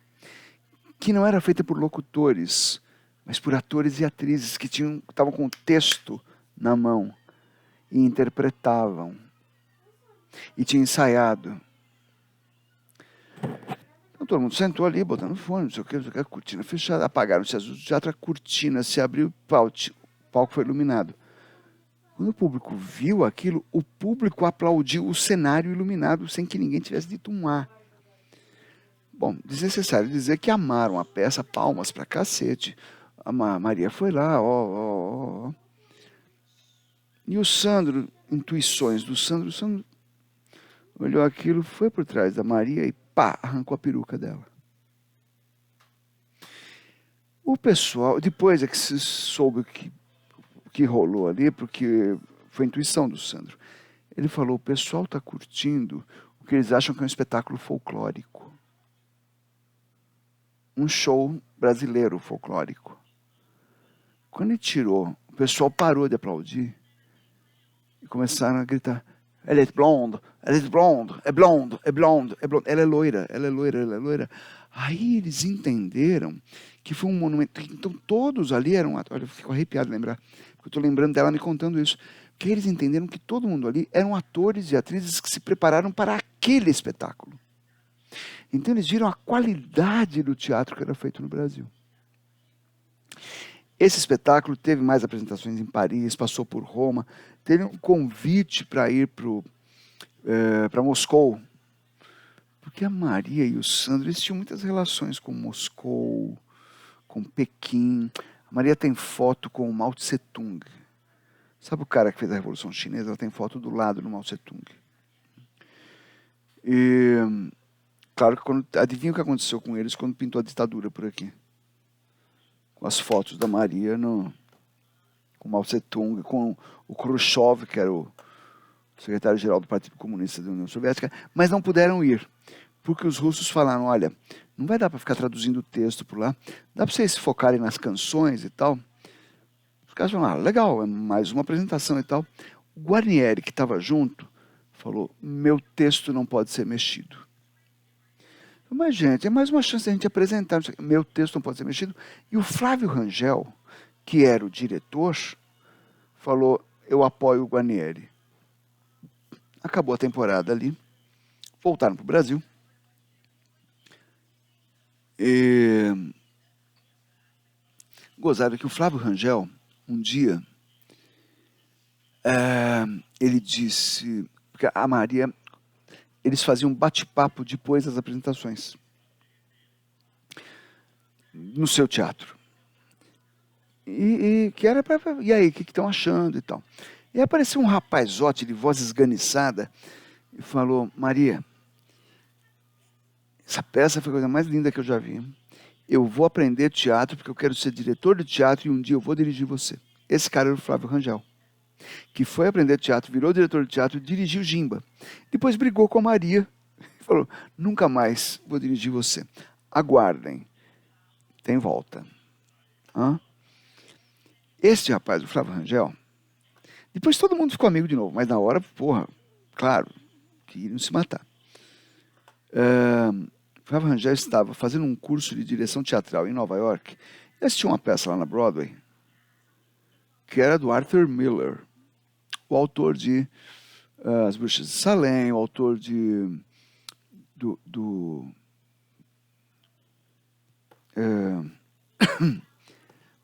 que não era feita por locutores, mas por atores e atrizes que estavam com o texto na mão e interpretavam. E tinha ensaiado. Então todo mundo sentou ali, botando fone, não sei o que, a cortina fechada, apagaram-se as luzes do teatro, a cortina se abriu, o palco foi iluminado. Quando o público viu aquilo, o público aplaudiu o cenário iluminado sem que ninguém tivesse dito um A. Bom, desnecessário dizer que amaram a peça, palmas pra cacete. A Maria foi lá, ó. E o Sandro, intuições do Sandro, o Sandro olhou aquilo, foi por trás da Maria e pá, arrancou a peruca dela. O pessoal, depois é que se soube o que rolou ali, porque foi intuição do Sandro. Ele falou, o pessoal está curtindo o que eles acham que é um espetáculo folclórico. Um show brasileiro folclórico. Quando ele tirou, o pessoal parou de aplaudir. E começaram a gritar, ela é blonde, ela é blonde, é blonde, é blonde, é blonde, ela é loira, ela é loira, ela é loira. Aí eles entenderam que foi um monumento. Então todos ali eram. Olha, eu fico arrepiado de lembrar, porque eu estou lembrando dela me contando isso. Porque eles entenderam que todo mundo ali eram atores e atrizes que se prepararam para aquele espetáculo. Então eles viram a qualidade do teatro que era feito no Brasil. Esse espetáculo teve mais apresentações em Paris, passou por Roma, teve um convite para ir para Moscou, porque a Maria e o Sandro eles tinham muitas relações com Moscou, com Pequim. A Maria tem foto com o Mao Tse Tung. Sabe o cara que fez a Revolução Chinesa? Ela tem foto do lado do Mao Tse Tung. E claro que adivinha o que aconteceu com eles quando pintou a ditadura por aqui? Com as fotos da Maria com o Mao Tse Tung, com o Khrushchev, que era o secretário-geral do Partido Comunista da União Soviética, mas não puderam ir, porque os russos falaram, olha, não vai dar para ficar traduzindo o texto por lá, dá para vocês se focarem nas canções e tal. Os caras falaram, legal, é mais uma apresentação e tal. O Guarnieri, que estava junto, falou, meu texto não pode ser mexido. Mas, gente, é mais uma chance de a gente apresentar. Meu texto não pode ser mexido. E o Flávio Rangel, que era o diretor, falou, eu apoio o Guarnieri. Acabou a temporada ali. Voltaram para o Brasil. E gozaram que o Flávio Rangel, um dia, ele disse, porque a Maria, eles faziam um bate-papo depois das apresentações, no seu teatro. Que era para. E aí, o que estão achando e tal. E aí apareceu um rapazote de voz esganiçada e falou, Maria, essa peça foi a coisa mais linda que eu já vi. Eu vou aprender teatro porque eu quero ser diretor de teatro e um dia eu vou dirigir você. Esse cara era o Flávio Rangel, que foi aprender teatro, virou diretor de teatro e dirigiu Gimba. Depois brigou com a Maria e falou, nunca mais vou dirigir você. Aguardem, tem volta. Hã? Este rapaz, o Flávio Rangel, depois todo mundo ficou amigo de novo, mas na hora, porra, claro, que iriam se matar. Flávio Rangel estava fazendo um curso de direção teatral em Nova York e assistiu uma peça lá na Broadway que era do Arthur Miller, o autor de As Bruxas de Salem, o autor de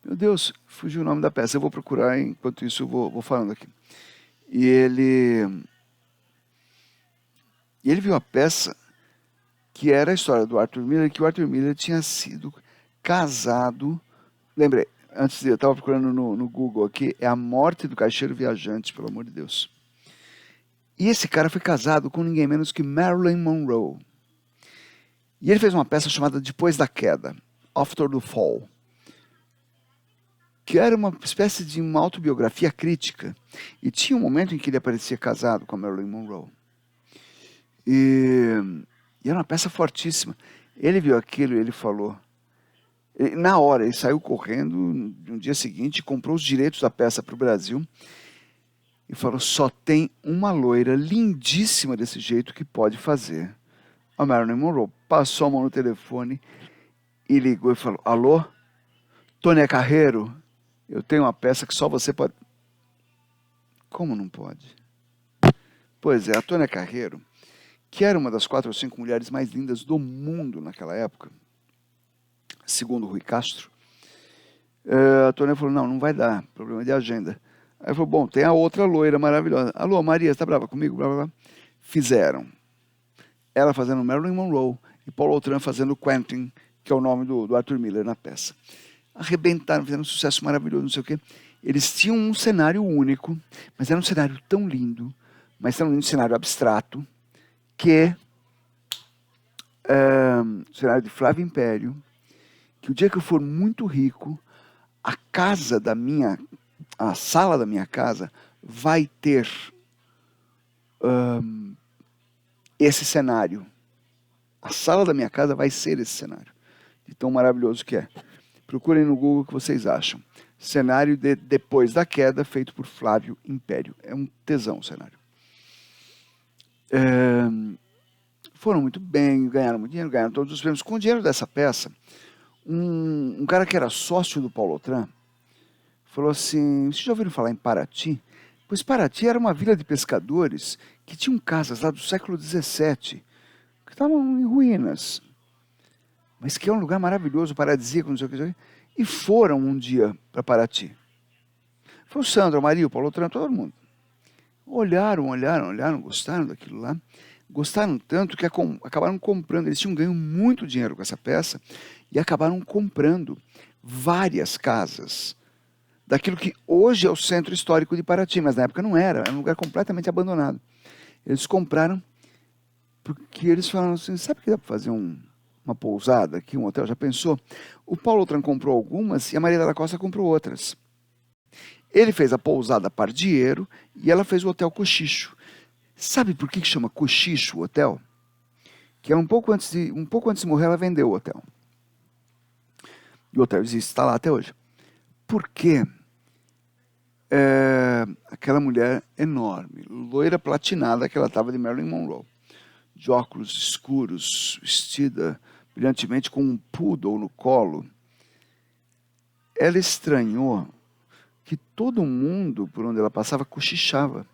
meu Deus, fugiu o nome da peça, eu vou procurar, enquanto isso eu vou falando aqui. E ele viu a peça que era a história do Arthur Miller, que o Arthur Miller tinha sido casado, lembrei, antes eu estava procurando no Google aqui, é A Morte do Caixeiro Viajante, pelo amor de Deus. E esse cara foi casado com ninguém menos que Marilyn Monroe. E ele fez uma peça chamada Depois da Queda, After the Fall, que era uma espécie de uma autobiografia crítica. E tinha um momento em que ele aparecia casado com a Marilyn Monroe. E era uma peça fortíssima. Ele viu aquilo e ele falou... Na hora, ele saiu correndo no dia seguinte, comprou os direitos da peça para o Brasil e falou, só tem uma loira lindíssima desse jeito que pode fazer. A Marilyn Monroe passou a mão no telefone e ligou e falou, alô, Tônia Carreiro, eu tenho uma peça que só você pode... Como não pode? Pois é, a Tônia Carreiro, que era uma das 4 ou 5 mulheres mais lindas do mundo naquela época, segundo o Rui Castro, a Tônia falou, não vai dar, problema de agenda. Aí falou, bom, tem a outra loira maravilhosa. Alô, Maria, você tá brava comigo? Blá, blá, blá. Fizeram. Ela fazendo Marilyn Monroe e Paul Autran fazendo Quentin, que é o nome do Arthur Miller na peça. Arrebentaram, fizeram um sucesso maravilhoso, não sei o quê. Eles tinham um cenário único, mas era um cenário tão lindo, mas era um cenário abstrato, que o cenário de Flávio Império, que o dia que eu for muito rico, a sala da minha casa vai ter esse cenário. A sala da minha casa vai ser esse cenário. De tão maravilhoso que é. Procurem no Google o que vocês acham. Cenário de Depois da Queda, feito por Flávio Império. É um tesão o cenário. Foram muito bem, ganharam muito dinheiro, ganharam todos os prêmios. Com o dinheiro dessa peça, um cara que era sócio do Paulo Autran falou assim: vocês já ouviram falar em Paraty? Pois Paraty era uma vila de pescadores que tinham casas lá do século XVII, que estavam em ruínas, mas que é um lugar maravilhoso, paradisíaco, não sei o que. E foram um dia para Paraty. Foi o Sandro, a Maria, o Paulo Autran, todo mundo. Olharam, gostaram daquilo lá. Gostaram tanto que acabaram comprando. Eles tinham ganho muito dinheiro com essa peça e acabaram comprando várias casas daquilo que hoje é o centro histórico de Paraty, mas na época não era, era um lugar completamente abandonado. Eles compraram porque eles falaram assim: sabe que dá para fazer uma pousada aqui, um hotel? Já pensou? O Paulo Autran comprou algumas e a Maria da Costa comprou outras. Ele fez a pousada Pardieiro e ela fez o Hotel Cochicho. Sabe por que chama Cochicho o hotel? Que é um pouco antes de morrer, ela vendeu o hotel. E o hotel existe, está lá até hoje. Porque aquela mulher enorme, loira platinada, que ela estava de Marilyn Monroe, de óculos escuros, vestida brilhantemente com um poodle no colo, ela estranhou que todo mundo por onde ela passava cochichava.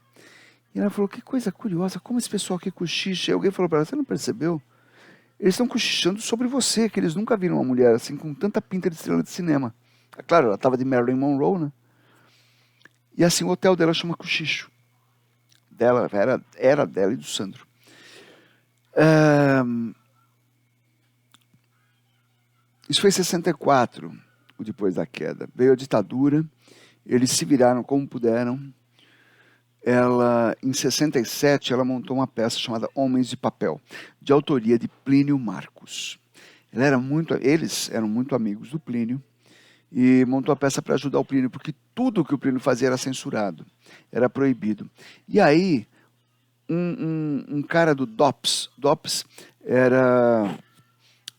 E ela falou: que coisa curiosa, como esse pessoal aqui cochicha? E alguém falou para ela: você não percebeu? Eles estão cochichando sobre você, que eles nunca viram uma mulher assim com tanta pinta de estrela de cinema. Claro, ela estava de Marilyn Monroe, né? E assim, o hotel dela chama Cochicho. Era dela e do Sandro. Isso foi em 64, o Depois da Queda. Veio a ditadura, eles se viraram como puderam. Em 67, ela montou uma peça chamada Homens de Papel, de autoria de Plínio Marcos. Eles eram muito amigos do Plínio e montou a peça para ajudar o Plínio, porque tudo que o Plínio fazia era censurado, era proibido. E aí, um cara do DOPS era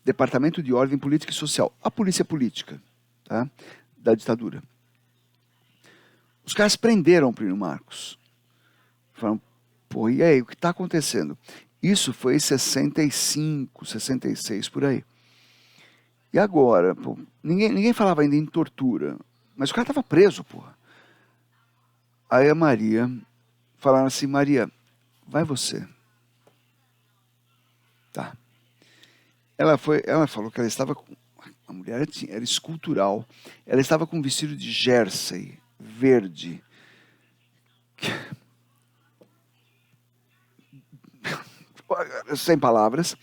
Departamento de Ordem Política e Social, a polícia política, tá, da ditadura. Os caras prenderam o Plínio Marcos. Falaram: pô, e aí, o que está acontecendo? Isso foi em 65, 66, por aí. E agora? Pô, ninguém falava ainda em tortura, mas o cara estava preso, porra. Aí a Maria, falaram assim: Maria, vai você. Tá. Ela falou que ela estava com... A mulher era escultural. Ela estava com um vestido de jersey verde. Sem palavras,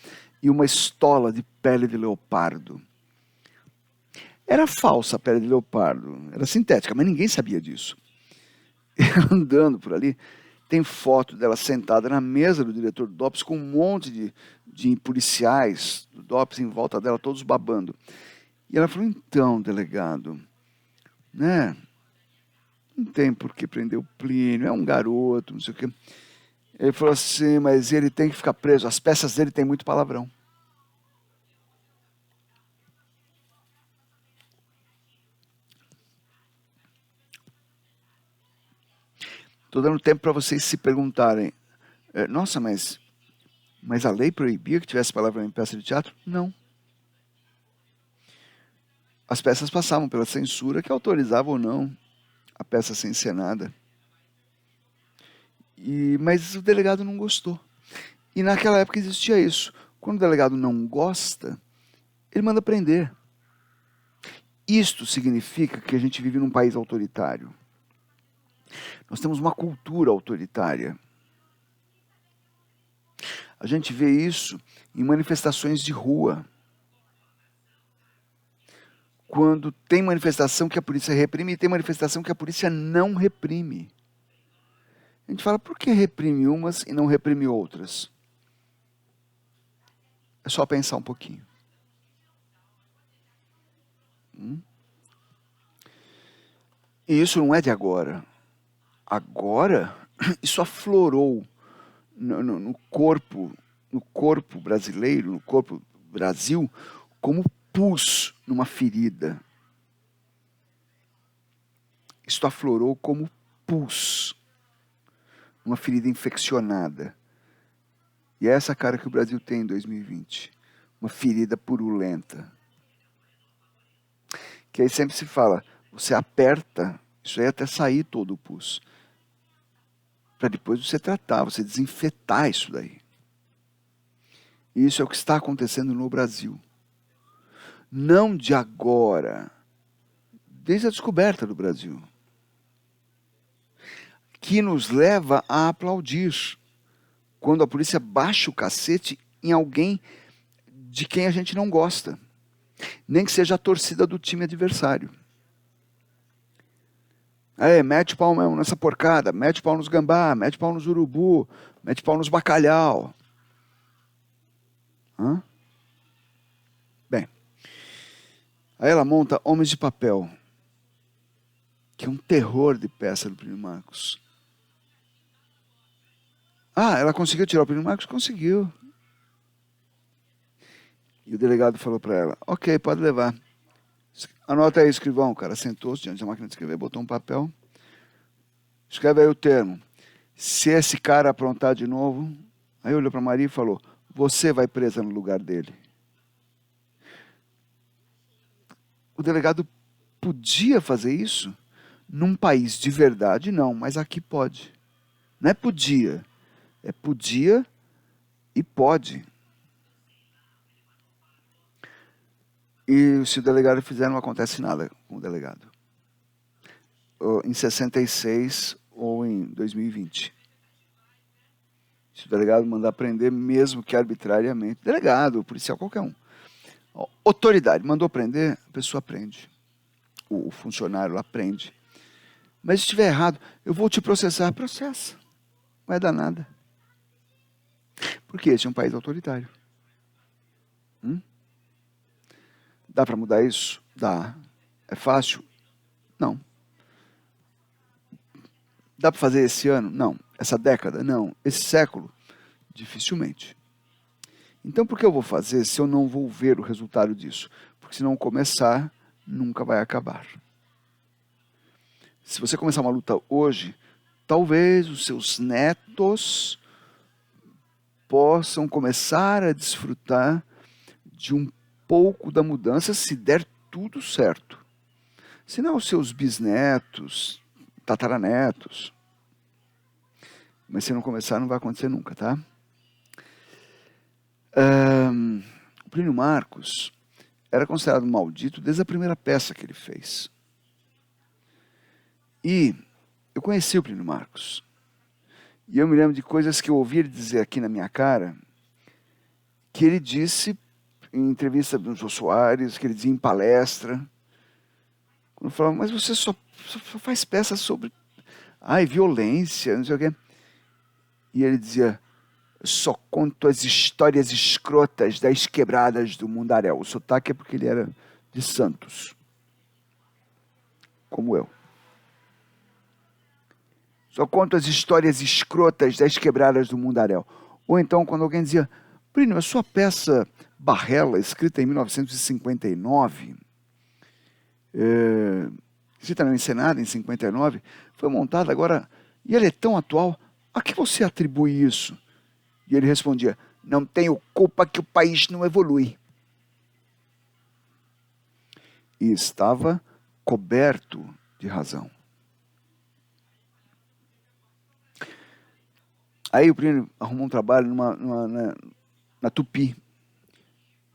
e uma estola de pele de leopardo. Era falsa a pele de leopardo, era sintética, mas ninguém sabia disso. E andando por ali, tem foto dela sentada na mesa do diretor do DOPS com um monte de policiais do DOPS em volta dela, todos babando. E ela falou: então, delegado, né? Não tem por que prender o Plínio, é um garoto, não sei o quê. Ele falou assim: mas ele tem que ficar preso, as peças dele têm muito palavrão. Estou dando tempo para vocês se perguntarem: nossa, mas a lei proibia que tivesse palavrão em peça de teatro? Não. As peças passavam pela censura que autorizava ou não a peça ser encenada. Mas o delegado não gostou. E naquela época existia isso. Quando o delegado não gosta, ele manda prender. Isto significa que a gente vive num país autoritário. Nós temos uma cultura autoritária. A gente vê isso em manifestações de rua. Quando tem manifestação que a polícia reprime e tem manifestação que a polícia não reprime. A gente fala: por que reprime umas e não reprime outras? É só pensar um pouquinho. E isso não é de agora. Agora, isso aflorou no corpo brasileiro, no corpo Brasil, como pus numa ferida. isto aflorou como pus, uma ferida infeccionada. E é essa cara que o Brasil tem em 2020, uma ferida purulenta. Que aí sempre se fala, você aperta, isso aí até sair todo o pus, para depois você tratar, você desinfetar isso daí. E isso é o que está acontecendo no Brasil. Não de agora, desde a descoberta do Brasil. Que nos leva a aplaudir quando a polícia baixa o cacete em alguém de quem a gente não gosta. Nem que seja a torcida do time adversário. Mete pau mesmo nessa porcada, mete pau nos gambá, mete pau nos urubu, mete pau nos bacalhau. Bem, aí ela monta Homens de Papel, que é um terror de peça do Plínio Marcos. Ela conseguiu tirar o Plínio Marcos? Conseguiu. E o delegado falou para ela, ok, pode levar. Anota aí, escrivão. O cara sentou-se diante da máquina de escrever, botou um papel. Escreve aí o termo. Se esse cara aprontar de novo... Aí olhou para Maria e falou, você vai presa no lugar dele. O delegado podia fazer isso? Num país de verdade, não, mas aqui pode. Não é podia, é podia e pode. E se o delegado fizer, não acontece nada com o delegado. Em 66 ou em 2020. Se o delegado mandar prender, mesmo que arbitrariamente, delegado, policial, qualquer um. Autoridade, mandou prender, a pessoa prende. O funcionário lá prende. Mas se estiver errado, eu vou te processar. Processa. Não vai dar nada. Porque esse é um país autoritário. Dá para mudar isso? Dá. É fácil? Não. Dá para fazer esse ano? Não. Essa década? Não. Esse século? Dificilmente. Então por que eu vou fazer se eu não vou ver o resultado disso? Porque se não começar, nunca vai acabar. Se você começar uma luta hoje, talvez os seus netos possam começar a desfrutar de um pouco da mudança se der tudo certo. Se não, os seus bisnetos, tataranetos. Mas se não começar, não vai acontecer nunca, tá? O Plínio Marcos era considerado maldito desde a primeira peça que ele fez. E eu conheci o Plínio Marcos. E eu me lembro de coisas que eu ouvi ele dizer aqui na minha cara, que ele disse em entrevista do Jô Soares, que ele dizia em palestra. Quando eu falava, mas você só faz peças sobre violência, não sei o quê. E ele dizia, só conto as histórias escrotas das quebradas do Mundaréu. O sotaque é porque ele era de Santos, como eu. Só conto as histórias escrotas das quebradas do Mundaréu. Ou então, quando alguém dizia, Plínio, a sua peça Barrela, escrita em 1959, escrita não, encenada em 59, foi montada agora, e ela é tão atual, a que você atribui isso? E ele respondia, não tenho culpa que o país não evolui. E estava coberto de razão. Aí o Plínio arrumou um trabalho na Tupi,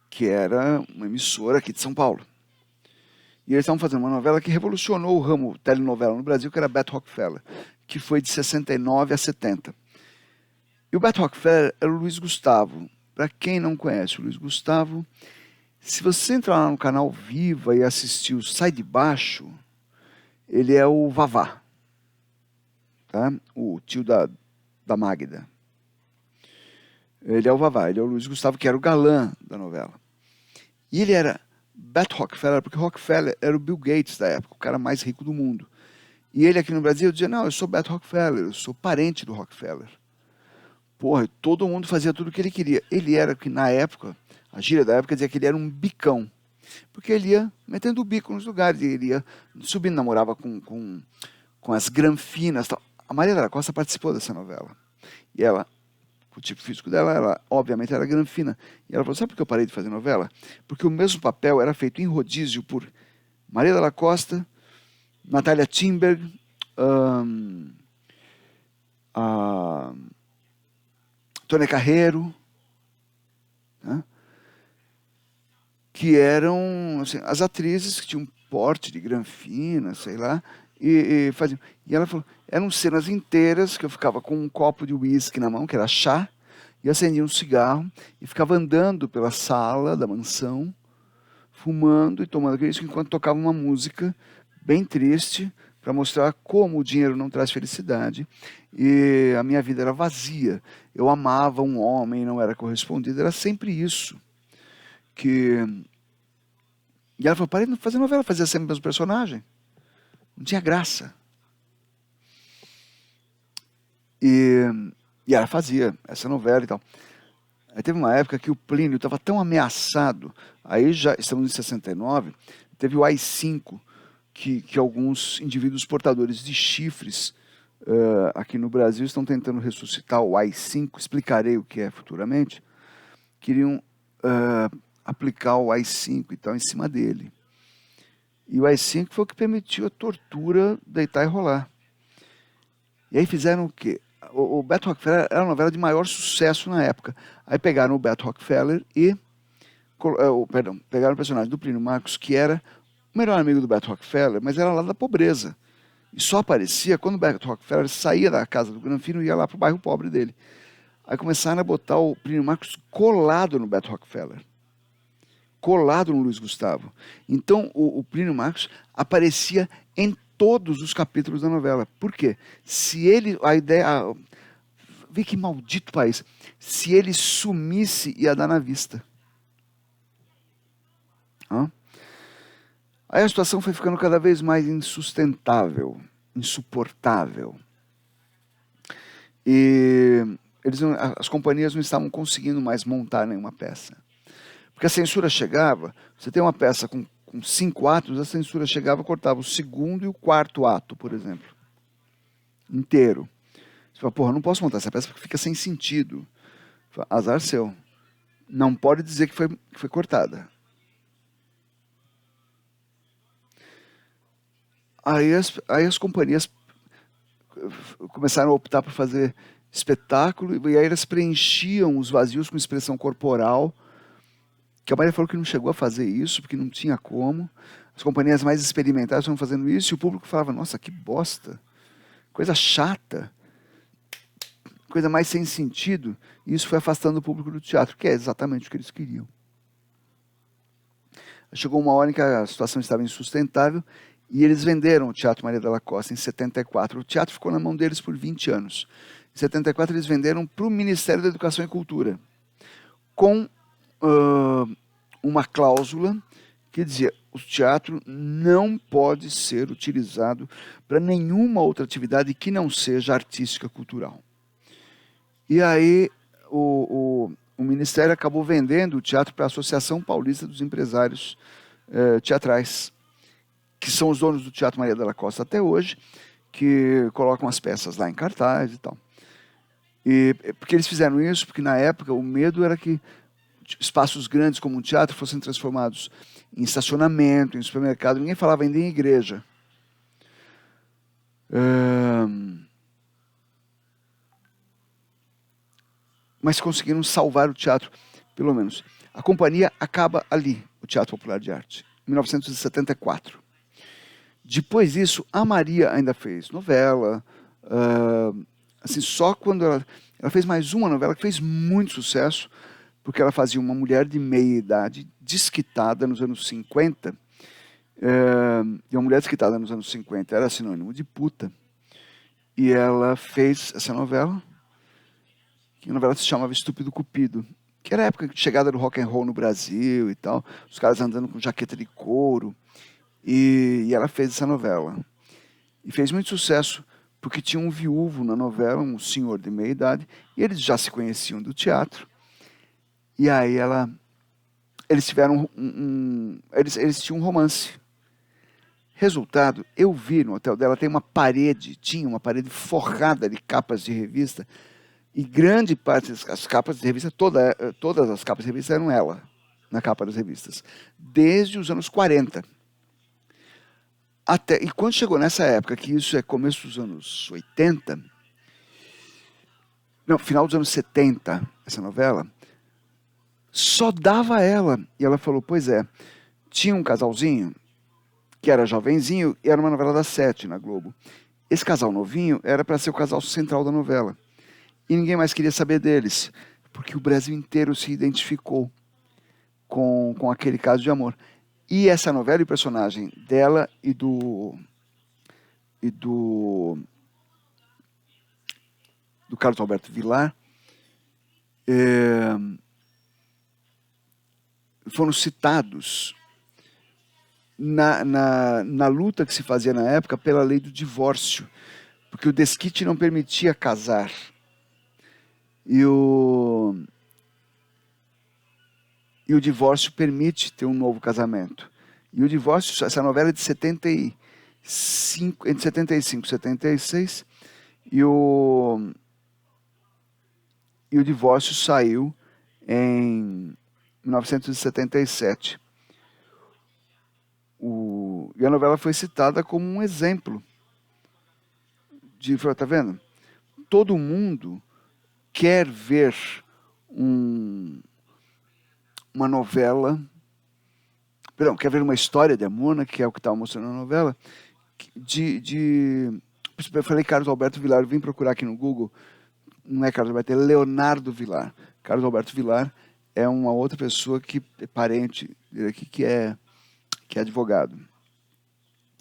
que era uma emissora aqui de São Paulo. E eles estavam fazendo uma novela que revolucionou o ramo telenovela no Brasil, que era Beto Rockefeller, que foi de 69 a 70. E o Beto Rockefeller era o Luiz Gustavo. Para quem não conhece o Luiz Gustavo, se você entrar lá no canal Viva e assistir o Sai de Baixo, ele é o Vavá, tá? O tio da Magda. Ele é o Vavá, ele é o Luiz Gustavo, que era o galã da novela. E ele era Beto Rockefeller, porque Rockefeller era o Bill Gates da época, o cara mais rico do mundo. E ele aqui no Brasil dizia, não, eu sou Beto Rockefeller, eu sou parente do Rockefeller. Porra, todo mundo fazia tudo o que ele queria. Ele era, que na época, a gíria da época dizia que ele era um bicão. Porque ele ia metendo o bico nos lugares, ele ia subindo, namorava com as granfinas. Tal. A Maria da Costa participou dessa novela. E ela, o tipo físico dela, ela obviamente era granfina. E ela falou, sabe por que eu parei de fazer novela? Porque o mesmo papel era feito em rodízio por Maria da Costa, Natália Timberg, a Tônia Carreiro, né? Que eram assim, as atrizes que tinham um porte de granfina, sei lá, e faziam. E ela falou, eram cenas inteiras que eu ficava com um copo de uísque na mão, que era chá, e acendia um cigarro, e ficava andando pela sala da mansão, fumando e tomando aquele uísque, enquanto tocava uma música bem triste, para mostrar como o dinheiro não traz felicidade, e a minha vida era vazia. Eu amava um homem, não era correspondido, era sempre isso. E ela falou, parei de fazer novela, fazia sempre o mesmo personagem. Não tinha graça. E ela fazia essa novela e tal. Aí teve uma época que o Plínio estava tão ameaçado, aí já estamos em 69, teve o AI-5, que alguns indivíduos portadores de chifres aqui no Brasil estão tentando ressuscitar o AI-5, explicarei o que é futuramente, queriam aplicar o AI-5 e tal em cima dele. E o AI-5 foi o que permitiu a tortura deitar e rolar. E aí fizeram o quê? O Beto Rockefeller era a novela de maior sucesso na época. Aí pegaram o Beto Rockefeller e... pegaram o personagem do Plínio Marcos, que era o melhor amigo do Beto Rockefeller, mas era lá da pobreza. E só aparecia quando o Beto Rockefeller saía da casa do Granfino e ia lá pro bairro pobre dele. Aí começaram a botar o Plínio Marcos colado no Beto Rockefeller. Colado no Luiz Gustavo. Então o Plínio Marcos aparecia em todos os capítulos da novela. Por quê? Se ele, a ideia, vê que maldito país, se ele sumisse, ia dar na vista. Aí a situação foi ficando cada vez mais insustentável, insuportável. E as companhias não estavam conseguindo mais montar nenhuma peça. Porque a censura chegava, você tem uma peça com 5 atos, a censura chegava e cortava o segundo e o quarto ato, por exemplo. Inteiro. Você fala, porra, não posso montar essa peça porque fica sem sentido. Fala, azar seu. Não pode dizer que foi cortada. Aí as companhias começaram a optar por fazer espetáculo, e aí elas preenchiam os vazios com expressão corporal, que a Maria falou que não chegou a fazer isso, porque não tinha como. As companhias mais experimentadas estavam fazendo isso, e o público falava, nossa, que bosta, coisa chata, coisa mais sem sentido, e isso foi afastando o público do teatro, que é exatamente o que eles queriam. Chegou uma hora em que a situação estava insustentável, e eles venderam o Teatro Maria da Costa em 74. O teatro ficou na mão deles por 20 anos. Em 74 eles venderam para o Ministério da Educação e Cultura, com uma cláusula que dizia, o teatro não pode ser utilizado para nenhuma outra atividade que não seja artística cultural. E aí o Ministério acabou vendendo o teatro para a Associação Paulista dos Empresários Teatrais, que são os donos do Teatro Maria da Costa até hoje, que colocam as peças lá em cartaz e tal. E porque eles fizeram isso? Porque na época o medo era que espaços grandes como um teatro fossem transformados em estacionamento, em supermercado. Ninguém falava ainda em igreja. Mas conseguiram salvar o teatro, pelo menos. A companhia acaba ali, o Teatro Popular de Arte, em 1974. Depois disso, a Maria ainda fez novela, assim, só quando ela fez mais uma novela que fez muito sucesso, porque ela fazia uma mulher de meia idade, desquitada nos anos 50, e uma mulher desquitada nos anos 50 era sinônimo de puta, e ela fez essa novela, que a novela se chamava Estúpido Cupido, que era a época de chegada do rock and roll no Brasil e tal, os caras andando com jaqueta de couro, e ela fez essa novela. E fez muito sucesso, porque tinha um viúvo na novela, um senhor de meia idade, e eles já se conheciam do teatro. E aí ela eles tiveram eles tinham um romance. Resultado, eu vi no hotel dela, tinha uma parede forrada de capas de revista, e grande parte das capas de revista, todas as capas de revista eram ela, na capa das revistas, desde os anos 40. E quando chegou nessa época, que isso é começo dos anos 80, não, final dos anos 70, essa novela, só dava ela. E ela falou, pois é, tinha um casalzinho, que era jovenzinho, e era uma novela das 7 na Globo. Esse casal novinho era para ser o casal central da novela. E ninguém mais queria saber deles, porque o Brasil inteiro se identificou com aquele caso de amor. E essa novela e o personagem dela e do Carlos Alberto Vilar foram citados na luta que se fazia na época pela lei do divórcio, porque o desquite não permitia casar. E o divórcio permite ter um novo casamento. E o divórcio, essa novela é de 75, entre 75 e 76, e o divórcio saiu em 1977. E a novela foi citada como um exemplo de, tá vendo? Todo mundo quer ver uma novela, quer ver uma história de amor, né, que é o que estava mostrando na novela, eu falei Carlos Alberto Vilar, eu vim procurar aqui no Google, não é Carlos Alberto, é Leonardo Vilar. Carlos Alberto Vilar é uma outra pessoa que é parente dele aqui, que é advogado,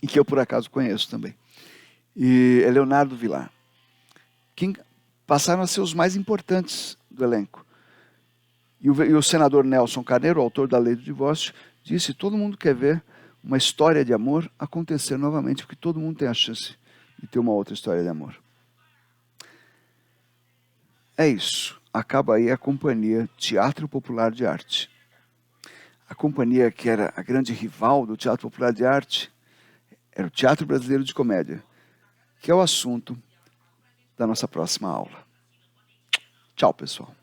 e que eu por acaso conheço também. E é Leonardo Vilar. Quem passaram a ser os mais importantes do elenco. E o senador Nelson Carneiro, autor da Lei do Divórcio, disse: todo mundo quer ver uma história de amor acontecer novamente, porque todo mundo tem a chance de ter uma outra história de amor. É isso. Acaba aí a companhia Teatro Popular de Arte. A companhia que era a grande rival do Teatro Popular de Arte era o Teatro Brasileiro de Comédia, que é o assunto da nossa próxima aula. Tchau, pessoal.